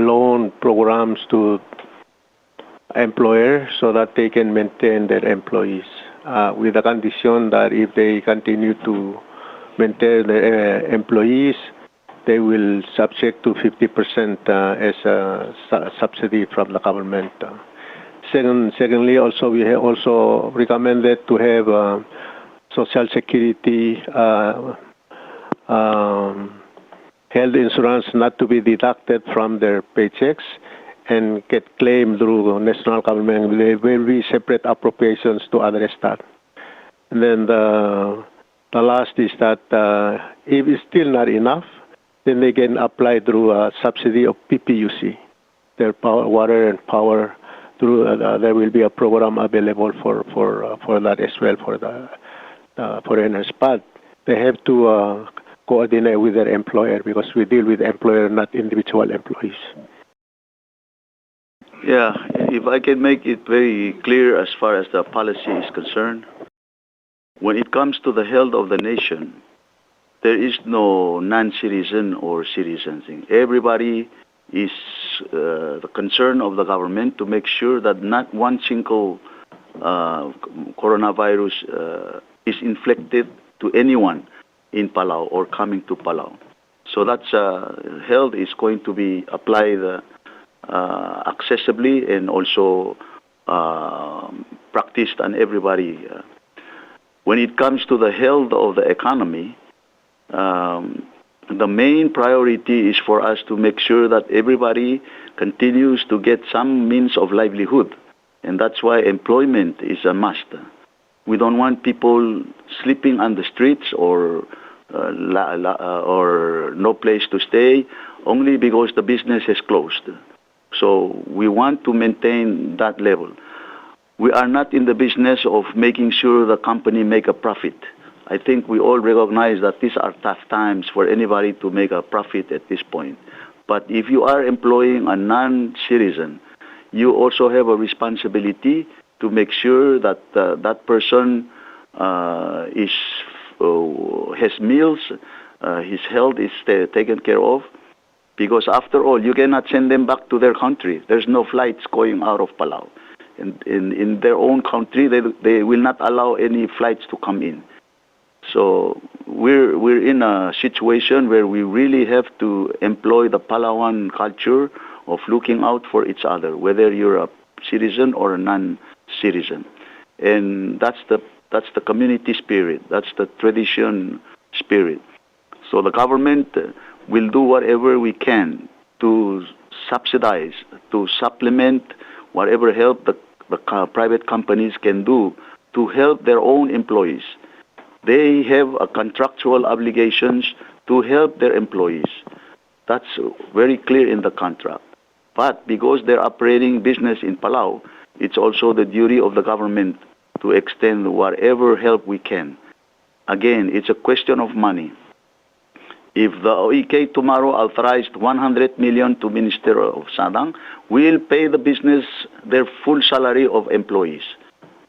loan programs to employers so that they can maintain their employees, with the condition that if they continue to maintain their employees, they will subject to 50% as a subsidy from the government. Secondly, also we have also recommended to have Social Security health insurance not to be deducted from their paychecks and get claimed through national government. There will be separate appropriations to address that. And then the last is that if it's still not enough, then they can apply through a subsidy of PPUC, their power, water and power. Through there will be a program available for that as well for the foreigners, but they have to coordinate with their employer because we deal with employer, not individual employees. Yeah, if I can make it very clear as far as the policy is concerned, when it comes to the health of the nation, there is no non-citizen or citizen thing. Everybody is the concern of the government to make sure that not one single coronavirus is inflicted to anyone in Palau or coming to Palau. So that's health is going to be applied accessibly and also practiced on everybody. When it comes to the health of the economy, the main priority is for us to make sure that everybody continues to get some means of livelihood. And that's why employment is a must. We don't want people sleeping on the streets or no place to stay only because the business is closed. So we want to maintain that level. We are not in the business of making sure the company make a profit. I think we all recognize that these are tough times for anybody to make a profit at this point. But if you are employing a non-citizen, you also have a responsibility to make sure that that person has meals, his health is taken care of. Because after all, you cannot send them back to their country. There's no flights going out of Palau. In their own country, they will not allow any flights to come in. So we're in a situation where we really have to employ the Palawan culture of looking out for each other, whether you're a citizen or a non-citizen. And that's the community spirit. That's the tradition spirit. So the government will do whatever we can to subsidize, to supplement whatever help the private companies can do to help their own employees. They have a contractual obligations to help their employees. That's very clear in the contract. But because they're operating business in Palau, it's also the duty of the government to extend whatever help we can. Again, it's a question of money. If the OEK tomorrow authorized 100 million to Minister of Sadang, we'll pay the business their full salary of employees.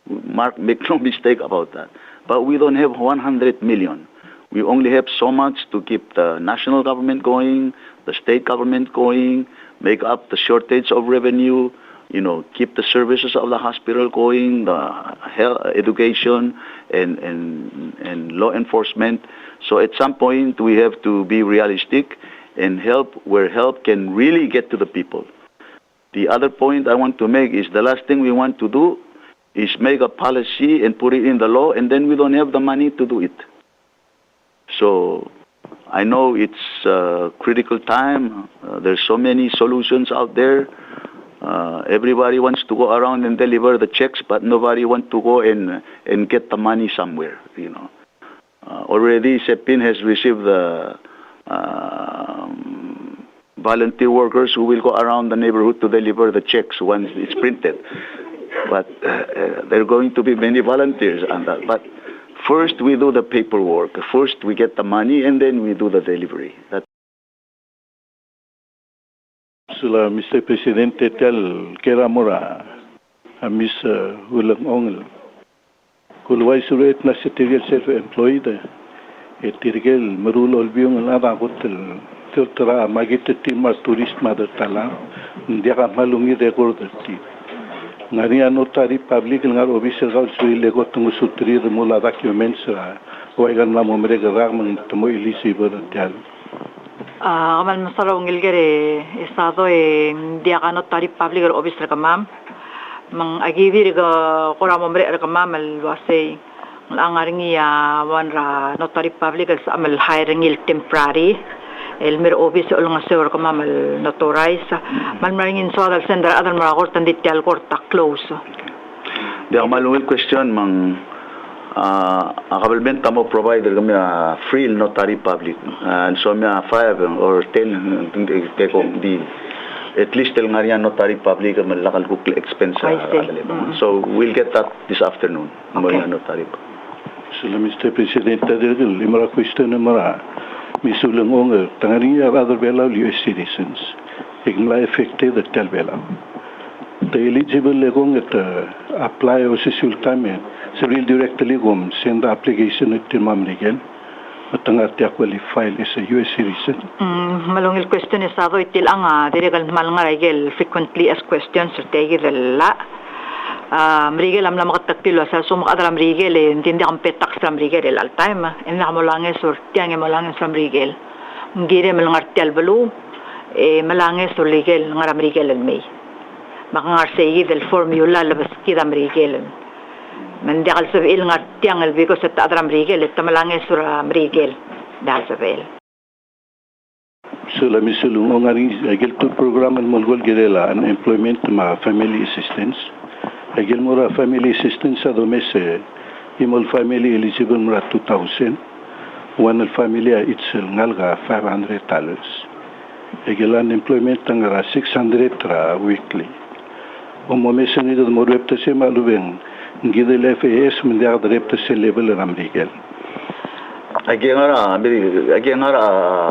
Make no mistake about that. But we don't have 100 million. We only have so much to keep the national government going, the state government going, make up the shortage of revenue, keep the services of the hospital going, the health, education, and law enforcement. So at some point, we have to be realistic and help where help can really get to the people. The other point I want to make is the last thing we want to do is make a policy and put it in the law, and then we don't have the money to do it. So I know it's a critical time. There's so many solutions out there. Everybody wants to go around and deliver the checks, but nobody wants to go and get the money somewhere. Already SEPIN has received the volunteer workers who will go around the neighborhood to deliver the checks once it's printed. But there are going to be many volunteers on that. But first we do the paperwork. First we get the money and then we do the delivery. Sula Mr. Presidente tel keramura amis ulang ongel. Kulwai suret na sitigel self-employed. Etirgel merulol biung nada hotel tiltra magit timar turist mother tala. Ndiaka malungi record ti. Ngari notary public ngar official gaul sui lego tungu sutri mula documents waigan na momre garag mang tumo ilisi bertial. Amal masaraw ngilgere estado dia notary public official kamam mang agivir ga kora momre kamam al wase angaringi wanra notary public as amal hiring il temporary elmer office ulunga sewar kamam al notarize malmaringin so dal sender adal maragor tandital korta close. Dia malungil question mang akabalbenta mo provider kami free notary public and so may 5 or 10 di at least tel ngarian notary public malakal kukl expense so we'll get that this afternoon notary. So Mr. President tadirgil imara question mara misulang ong tangariya other bela US citizens igla affected the tel bela the eligible legong at apply o sisultame civil directly gom send the application at Mamrigen matangat ya qualify as a US citizen. Malungil question is ado itil ang dirigal malngarigel frequently asked questions tegil la Mrigel am makatagpilo sa sumak adala Mrigel intindi ang petak sa Mrigel all time ina mo lang sur tiang mo lang sa Mrigel ngire malngartel balu malange sur legal ngara Mrigel may makangarsay del formula labas kida Mrigel mandi kal sa il ngartiang el biko sa adala Mrigel tamalange sur Mrigel dal sa vel. So la misulung ngari agil to program al molgol girela an employment ma family assistance agil mura family assistance sa domese imol family eligible mura 2000 one family itself ngalga $500 agil an employment tangara 600 tra weekly momese ni do mo repta se malubeng ngidel FAS mendiak repta se level ramrigel. Again,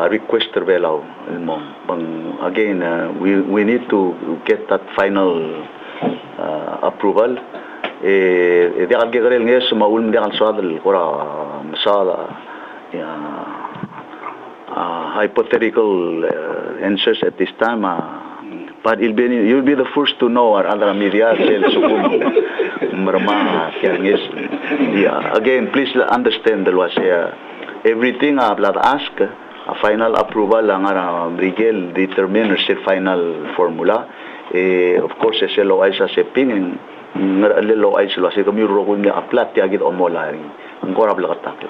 request belau. Again, we need to get that final approval, إذا قال جغريل نيس ما أقول مدي عن سؤال القرى مسألة hypothetical answers at this time. But you'll be the first to know our other media sales again, please understand that was everything I've asked a final approval lang Miguel determine sa final formula. Of course, sa LOI sa seping LOI sila sa kamuro ko niya aplat yagit o mola ang korab lakatak.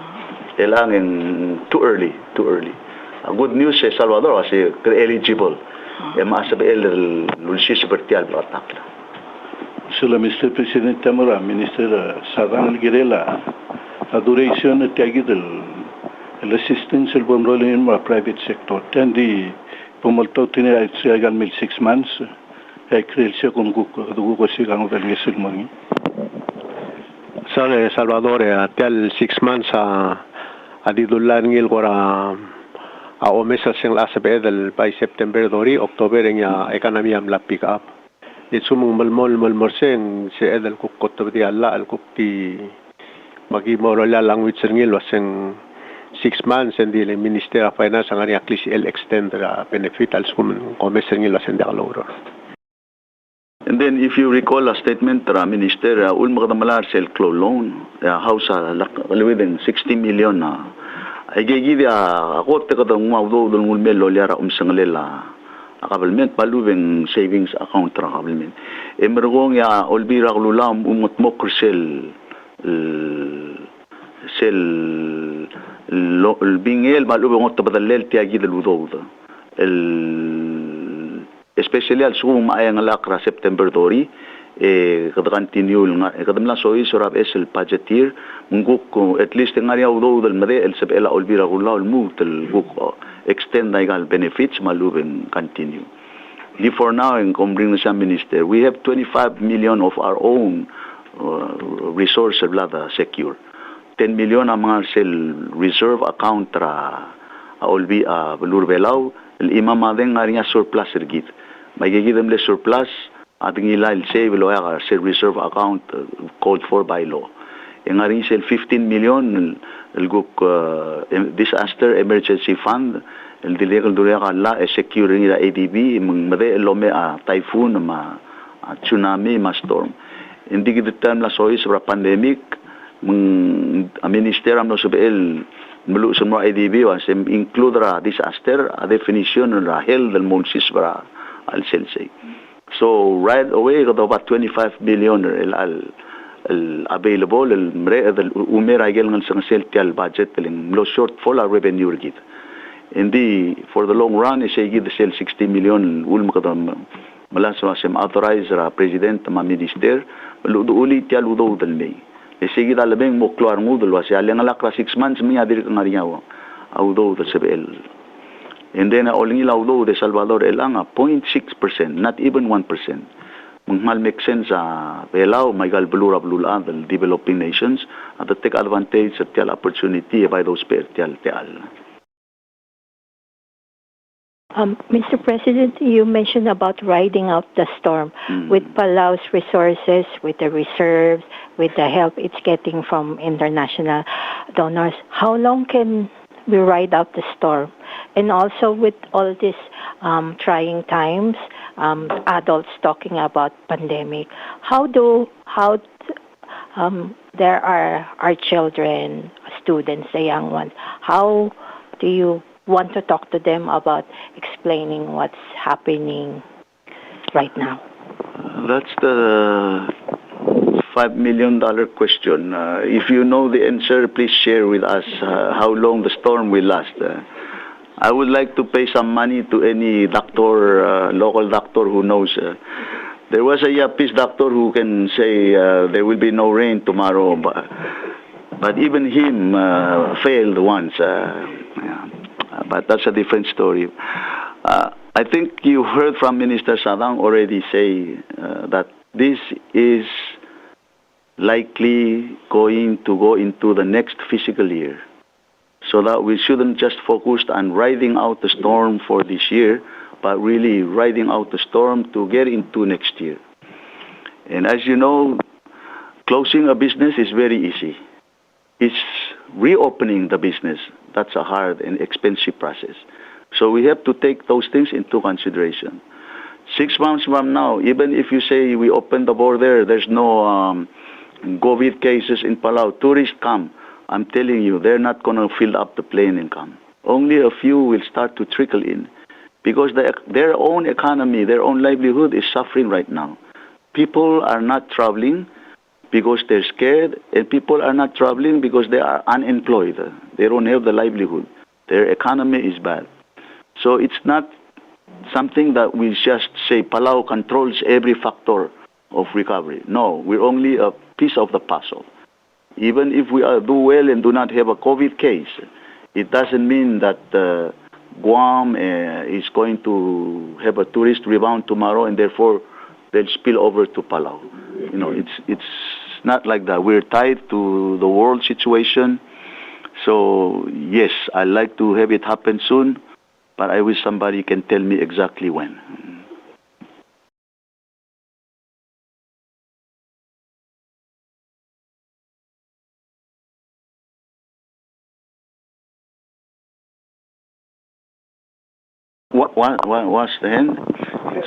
Kailangan too early. Good news sa Salvador kasi eligible. Maasabi lulsi seperti albatak. Sila Mr. President Tamara, Minister Sarang Girela, a duration at yagit assistance will be rolling in the private sector. Then the pumalto tinira it's legal 6 months. I create siya kung gugo siya kang organization mo. Sa Salvador tel 6 months adidulan ngil ko a omesa sing asabedel by September dori October nga ekonomiya am pick up. Itsumong malmol sing si edel kukot di alla al kukti magimo la language ngil waseng 6 months and the Minister of Finance ang at least extend benefit als commerce ngil waseng dakaloro. And then, if you recall a statement, Minister, ulmakadamalar self-clo loan, house within 60 million. Ay gigi ako te kadang mawdo dul melo liara sangalela akabalment palubeng savings account ra akabalment. Emergong ya olbira lulam umot mo kursel sel bingel balubeng ot badalel tiagi deludo especially al sum ayang lakra September dori kada continue nga kadamla soy surab el budgeteer munguk at least ngari awdo dal made el sabela olbira gula mutel guk extend legal benefits malubeng continue. For now in bring sa minister we have 25 million of our own resource blada secure. 10 million ang mga sel reserve account ra olbi bulur belaw el imamadeng ngari surplus sergit. Magigidam le surplus ating ilal save loya sa reserve account called for by law. Yung nga rin 15 million guk disaster emergency fund el dilegal duya la securing the ADB made lome typhoon tsunami storm. Hindi gid time la soy sa pandemic minister am no subel mulu sa ADB was include ra disaster a definition ra hell del monsis para al selsay. So right away got about 25 million available el umera gel ngal sang seltial budget teling low shortfall revenue git. Hindi for the long run is say give the sale 60 million ulm kadam malaswa sem authorize ra president ma minister ludo ulit ya ludo dal may. Sige dalabeng mo kloar ngudul was ya lang lakra 6 months mi adir ngariyaw audo dal sebel. And then all ngilaw de Salvador elang 0.6%, not even 1%. Mungmal make sense belaw maigal bulura bulula the developing nations at take advantage of the opportunity by those tial. Mr. President, you mentioned about riding out the storm with Palau's resources, with the reserves, with the help it's getting from international donors. How long can we ride out the storm? And also with all these trying times, adults talking about pandemic, how there are our children, students, the young ones, how do you want to talk to them about explaining what's happening right now? That's the $5 million question. If you know the answer, please share with us how long the storm will last. I would like to pay some money to any doctor, local doctor who knows. There was a peace doctor who can say there will be no rain tomorrow, but even him failed once. But that's a different story. I think you heard from Minister Sadang already say that this is likely going to go into the next fiscal year. So that we shouldn't just focus on riding out the storm for this year, but really riding out the storm to get into next year. And as you know, closing a business is very easy. It's reopening the business. That's a hard and expensive process. So we have to take those things into consideration. 6 months from now, even if you say we open the border, there's no COVID cases in Palau, tourists come. I'm telling you, they're not going to fill up the plane and come. Only a few will start to trickle in because their own economy, their own livelihood is suffering right now. People are not traveling because they're scared, and people are not traveling because they are unemployed. They don't have the livelihood. Their economy is bad. So it's not something that we just say Palau controls every factor of recovery. No, we're only a piece of the puzzle. Even if we do well and do not have a COVID case, it doesn't mean that Guam is going to have a tourist rebound tomorrow and therefore they'll spill over to Palau. You know, it's not like that. We're tied to the world situation. So yes, I'd like to have it happen soon, but I wish somebody can tell me exactly when. What's the end?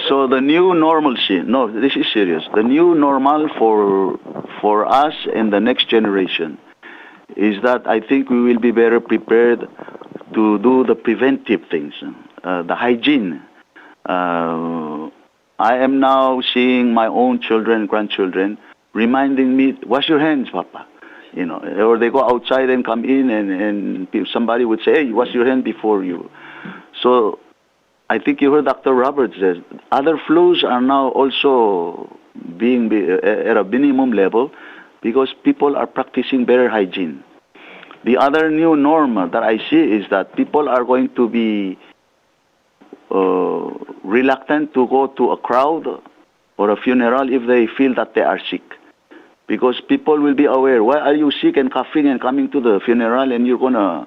So the new normalcy, no, this is serious. The new normal for us and the next generation is that I think we will be better prepared to do the preventive things, the hygiene. I am now seeing my own children, grandchildren, reminding me, wash your hands, Papa. You know, or they go outside and come in and somebody would say, hey, wash your hand before you. So I think you heard Dr. Roberts says other flus are now also being at a minimum level because people are practicing better hygiene. The other new norm that I see is that people are going to be reluctant to go to a crowd or a funeral if they feel that they are sick. Because people will be aware, why are you sick and coughing and coming to the funeral and you're going to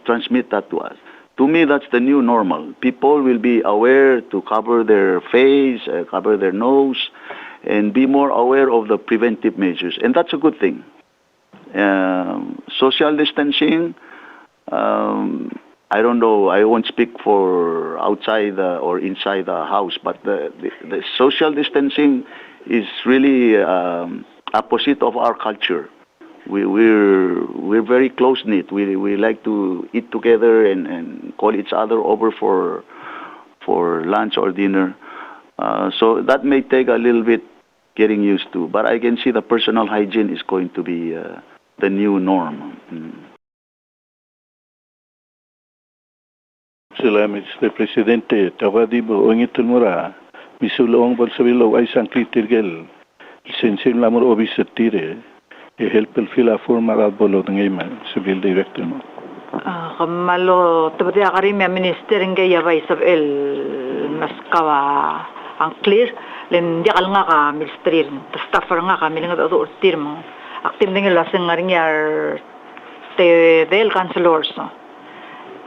transmit that to us? To me, that's the new normal. People will be aware to cover their face, cover their nose, and be more aware of the preventive measures. And that's a good thing. Social distancing, I don't know, I won't speak for outside or inside the house, but the social distancing is really opposite of our culture. We're very close knit. We like to eat together and call each other over for lunch or dinner. So that may take a little bit getting used to. But I can see the personal hygiene is going to be the new norm. Salamat sa Presidente. Tawadi mo ang itunmura. Misulong balsabilaw ay sang kritigel. Sensin lamor obis sa tire. Help fila forma bolo ngayman civil director mo. Kamalo tebati akari me minister ngay yabay sab el maskawa ang clear len dia kal nga ka minister staffer nga ka milinga do urtir mo aktim dingel laseng ngaring yar te del councilors no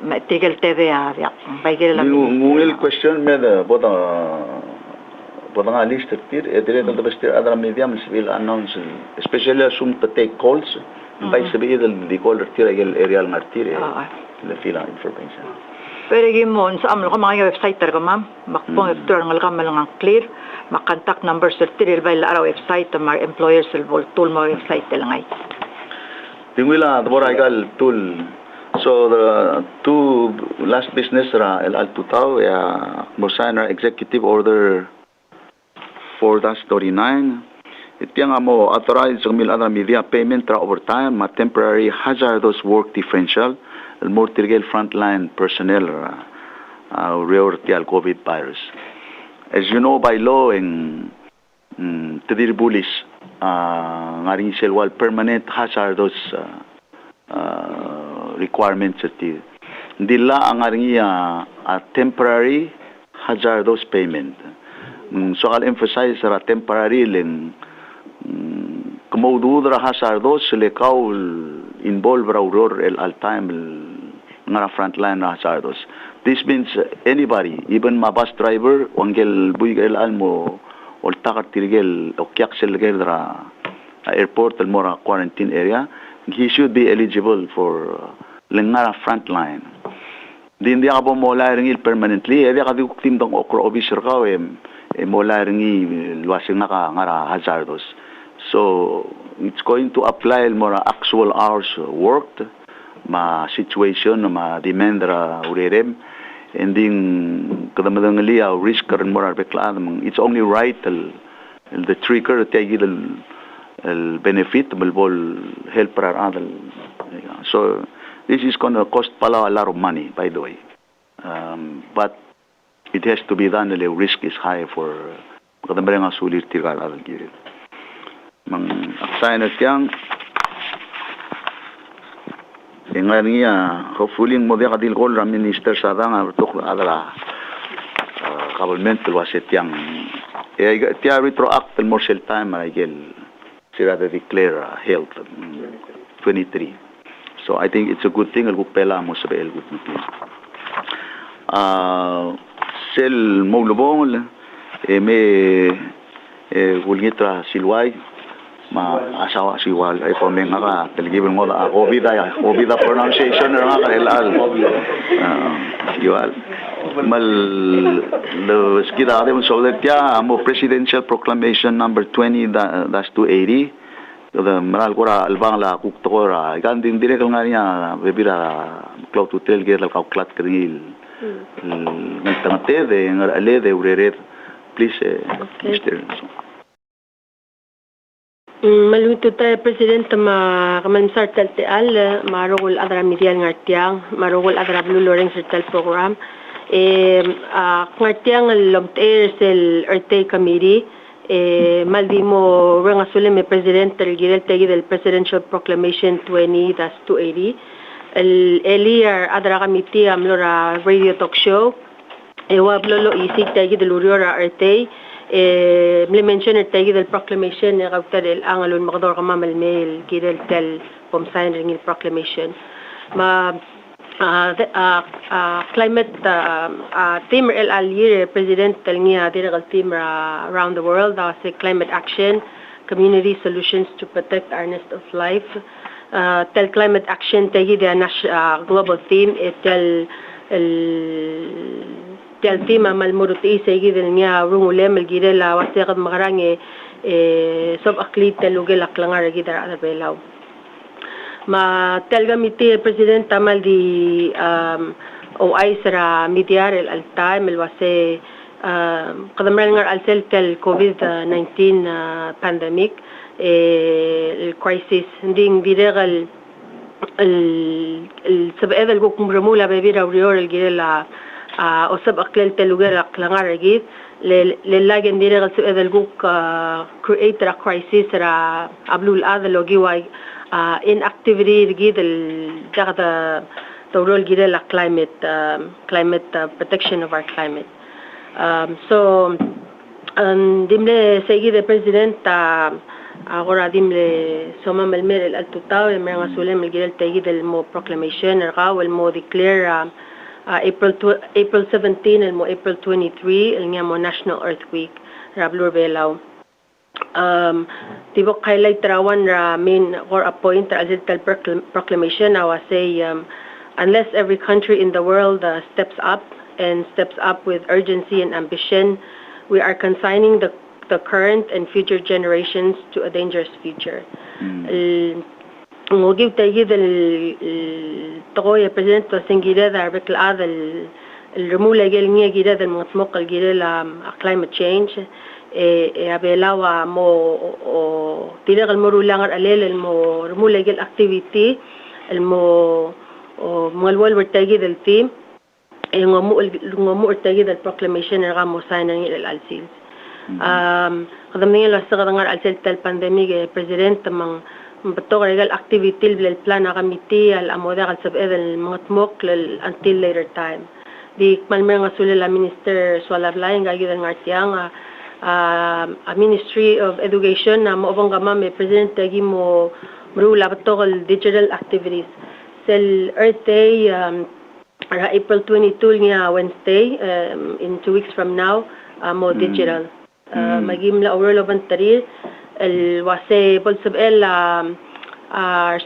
matigel tv ya baigel la mungil question me the boda nga list tir dire the best other medium civil announce especially assume to take calls by sabi the caller tir aerial martir la fila information pero gimon sa amlo ka mga website ka ma'am makpong ito ngal ka malang clear mak-contact number sa tir by la website mar employers will tool mo website lang ay tingwila dbora igal tool. So the two last business ra el altutao ya mosainer executive order 4-39. Itiang mo authorized ng milada media payment tra overtime ma temporary hazardous work differential el mortirgel frontline personnel reortial COVID virus. As you know by law in Tedir Bulis ngaring selwal permanent hazardous requirements ati dila ang ngaring a temporary hazardous payment. So I'll emphasize that temporary len kumaudu dra hazardos lekaw involve rauror el all time ngara frontline hazardos. This means anybody, even ma bus driver, wangel buigel almo ol takar tirgel o kyaksel dra airport al mora quarantine area, he should be eligible for lengara frontline. Din dia abo mola ringi permanently, dia ka di tim dong okro officer ka mola ringi luasing naka ngara hazardous. So it's going to apply more actual hours worked, ma situation ma demand ra urerem, and then kadang liya risk karon more bekla. It's only right the trigger tagi the benefit will help para other. So this is going to cost pala a lot of money, by the way, but it has to be done. The risk is high for kadang sulit tigal adal giri. Mang aksayan at yang nga niya hopefully mo dia kadil kol ram minister sa dang tok adala government waset yang tia retroact more sel time agel sira de declare health 23. So I think it's a good thing al pela mo sa bel good meeting sel mo lobong me gulgitra silway ma asawa siwal ay pomeng nga teligibon mo da COVID pronunciation nga kailal siwal mal lo skida de so kya mo presidential proclamation number 20-280 the maral kora albang la kuktora ganding direk nga niya bebira cloud hotel gel ka klat kril ngtante de ngale de ureret please Mr. Maluto tayo President kaman sartal teal marugol adra medial ngartiang marugol adra blue loring sartal program ngartiang lobter sel erte committee maldimo renga sule me President tergirel tegi del Presidential Proclamation 20-280 el earlier adra committee amlora radio talk show wablolo isig tegi del uriora erte mention tagi del proclamation nga kautar el angalon makador kama malmail kidel tel pomsain ring el proclamation ma climate theme el alir president tel niya direct theme around the world say climate action community solutions to protect our nest of life tel climate action tagi the global theme tel tel tema malmuruti segi del nya rungulem el girela wasegad magarange sob aklit telugel aklangar gidar ala belaw ma telga miti president tamal di o aisra midiar el altaim el wase qadamral ngar alsel tel COVID-19 pandemic el crisis nding diregal el sabed el gukumrumula bebira urior el girela o sab aklel telugar aklangar agid lelagen dire gal sued el guk create a crisis ra ablul adal logi wa inactivity gid el dagda tawrol gid la climate protection of our climate so dimle segi the president agora dimle soma melmer el altutaw el meranga sulem el gid el tegi del mo proclamation ra el mo declare April 17 and April 23 el mo National Earth Week rablur belaw tibok highlight rawan ra main or a point as it proclamation I was say unless every country in the world steps up with urgency and ambition, we are consigning the current and future generations to a dangerous future. وجيب تجديد التقوية بريزنت وسنجيدا ذا بكل الرمولة جالنية جدا المطمق الجيل climate change أبيلاوا مو تيرغ المرو لانغر قليل المو رمولة جال activity المو مالوال والتجديد الثيم ngomو التجديد البروكلاميشن رغم مساينين الألسيل خدمني لو استغرقنا الألسيل البانديميك بريزنت من بتوع رجال activity بالبلان غميتي الأمودة على سبب المطموق until later time. Di malmer nga sula la minister swalab lain gagida ngartiang a Ministry of Education na moobang gama may president tagi mo mrula batokal digital activities. Sel Earth Day April 22 niya Wednesday in 2 weeks from now mo digital. Magim la overall of tarir el wase bol sab el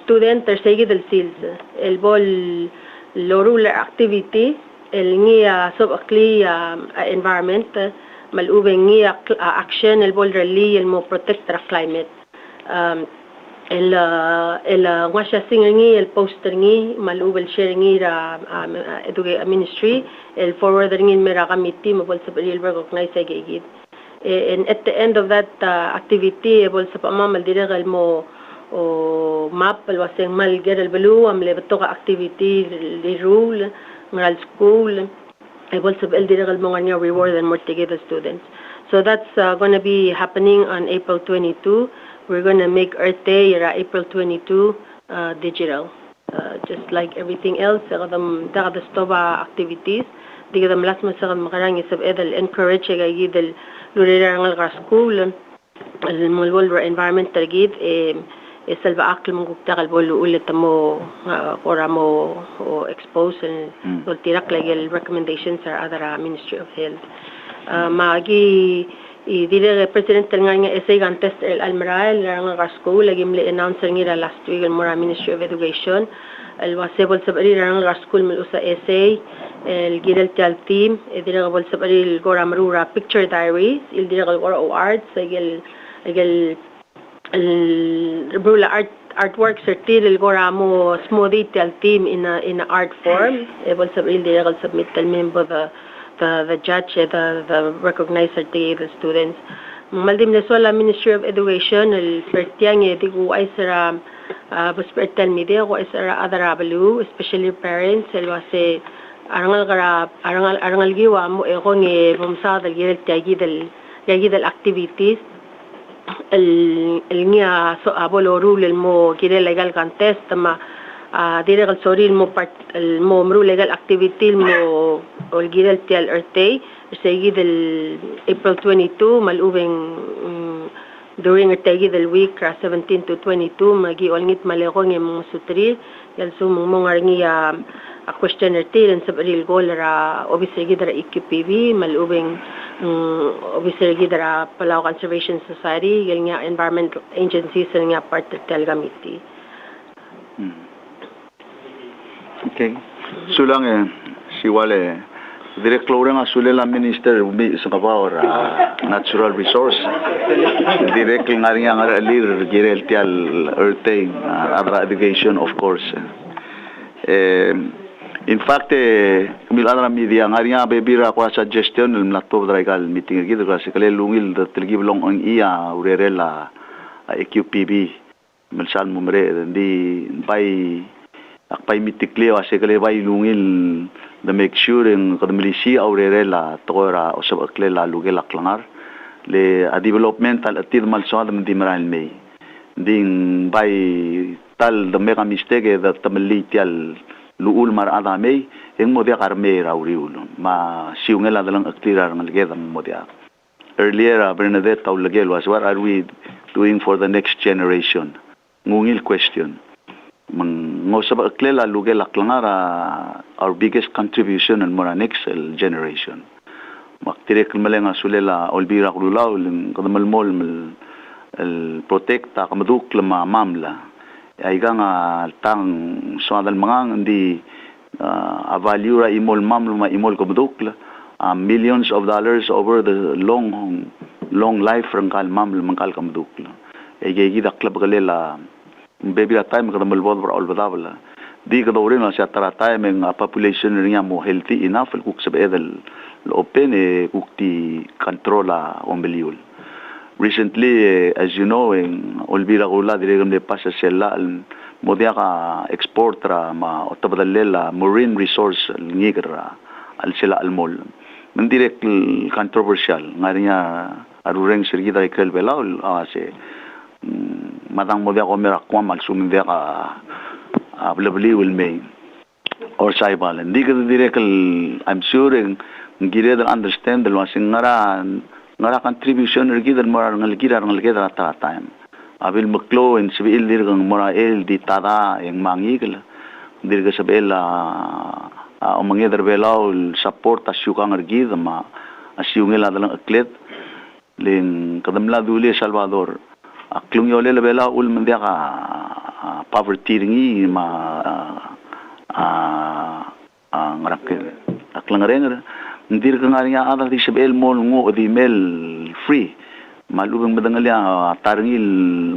student tersegi del sils el bol lorula activity el ngia sub akli environment malube ngia action el bol rally el mo protect the climate el washa singi el poster ngi malube el sharing ra ministry el forwarding in mera committee mo bol sab el recognize gigit. And at the end of that activity, bol sa pamamal direct mo map waseng mal geral belu am lebeto ka activity the rule ngal school bol sa el direct mo nga reward and motivate the students. So that's going to be happening on April 22. We're going to make Earth Day April 22 digital, just like everything else. The stoba activities. Di kadam last mo sa makarang isab edel encourage gayidel lurira ngal school al mulwol environment targid salba akl mong gukta kalbol ulit mo kora mo expose and tirak like recommendations are other Ministry of Health magi dire president nga essay gan test el almaral nga school lagi mli announcer ngira last week el mora Ministry of Education el wasebol sabari nga school mil usa essay el gidel tal team dire bol sabari el gora marura picture diaries il dire gora awards el brula artwork certil el gora mo smoothie tal team in a art form bol sabari dire submit el member the judge the recognizer the students maldim na sola Ministry of Education el pertiang digu ay sara baspertal media ko ay sara other abalu especially parents el wase arangal giwa mo ko ngi bumsa dal gidel activities el niya so abolo rule el mo gidel legal contest ma dire gal sorry mo part mo mru legal activity mo or gidel tial Earth Day say gidel April 22 malubeng during Earth Day gidel week 17 to 22 magi olngit maleko ng mga sutri yan so mga ngi a questionnaire til sa baril goal ra obviously gidra EQPV malubeng obviously gidra Palau Conservation Society yung nga environmental agencies nga part del committee. Okay. Sulang siwale direct loreng asule la minister umi sa kapaor natural resource direct ngari nga alir girel tial Earth Day adra education of course in fact miladra media ngari nga bebira ko suggestion ng lato dragal meeting gitu kasi kale lungil tilgi long ang iya urerela EQPB melsal mumre di bay akpay mitikli wase kale bay lungil the make sure ng kadamilisi aurerela tora o sa akle la lugel aklangar le a developmental atid mal so adam di maral may ding bay tal the mega mistake the tamlitial luul mar adamay eng modia karme rauriul ma siungela dalang aktirar ng legedam modia earlier Bernadette taulagel was what are we doing for the next generation ngungil question ngo sa aklela lugel aklangara our biggest contribution and more next generation maktirek malenga sulela olbira kululaw kadamalmol el protecta kamaduk lama mamla ay nga tang soadal mga hindi avalura imol mamluma imol kamaduk millions of dollars over the long life rangkal maml mangkal kamaduk ay gidak klab kalela baby la time kada malbod bra albadabla di kada urin sa tara time ng population niya mo healthy enough kuk sa edel open kukti controla ombeliul recently as you know in olbira gula diregam de pasa sella modia ka exportra ma otabadalla marine resource ngigra al sila almol man direct controversial ngarinya arureng sirgida ikel belaul ase madang mo dia ko mera kwam al sum dia ka ablabli will may or saibal hindi ka direct I'm sure ngire da understand the wasing ngara contribution gidal moral ngal ta time abil maklo in sibil dirgang mora el di tada yang mangigel dirga sabela omangeder belaw support asyukang argid ma asyungela dalang aklet len kadamla duli Salvador aklung yole le bela ul mendia ka poverty ringi ma ngarak aklang reng ndir ka ngaringa ada di sebel mol ngo di mel free malubang madangalya tarngil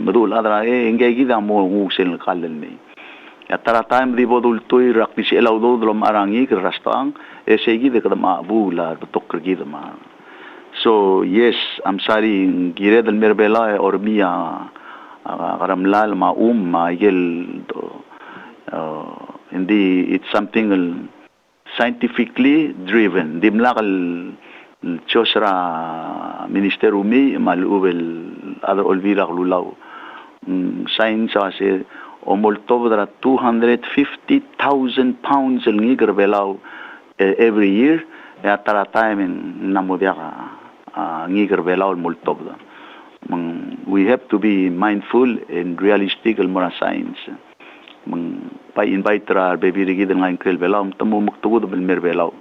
madul adra engay gida mo ngusel kallen me ya tara time di bodul toy rak di selaw do dlom arangi ke rastang segi de kada ma bula betok gida ma. So yes, I'm sorry, gire del merbela or mia karamlal ma igel hindi it's something scientifically driven. Dimlakal chosra minister umi malubel other olvira lulaw science ase omoltovra 250,000 pounds el ngiger belaw every year ya tara time namudia ngiger belaw moltovda. We have to be mindful and realistic al mora science. Pa invite ra baby rigi dengan inkrel belaw tamu muktugud bel mer belaw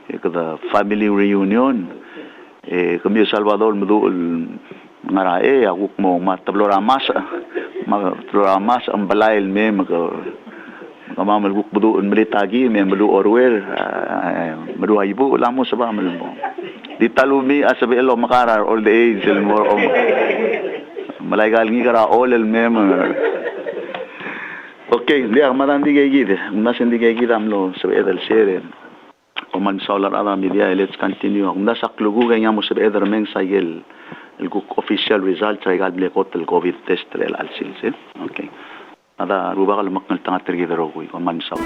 kada family reunion kami Salvador mudul ngarae aguk mo matabloramas ang balail me mamal guk budu militagi me madu orwer madu aibu lamo sa ba mo ditalumi asabi elo makarar all the age el more malay galngi kara all el mem. Okay, dia marandi gigide nasin digigide amlo sa edel share Oman solar ada media. Let's continue. Umda saklugu ganya mo sa edel meng sayel el official result sa igal blekot el COVID test rel alsil. Okay, ada rubakal maknal tangat tergidero ko Oman solar.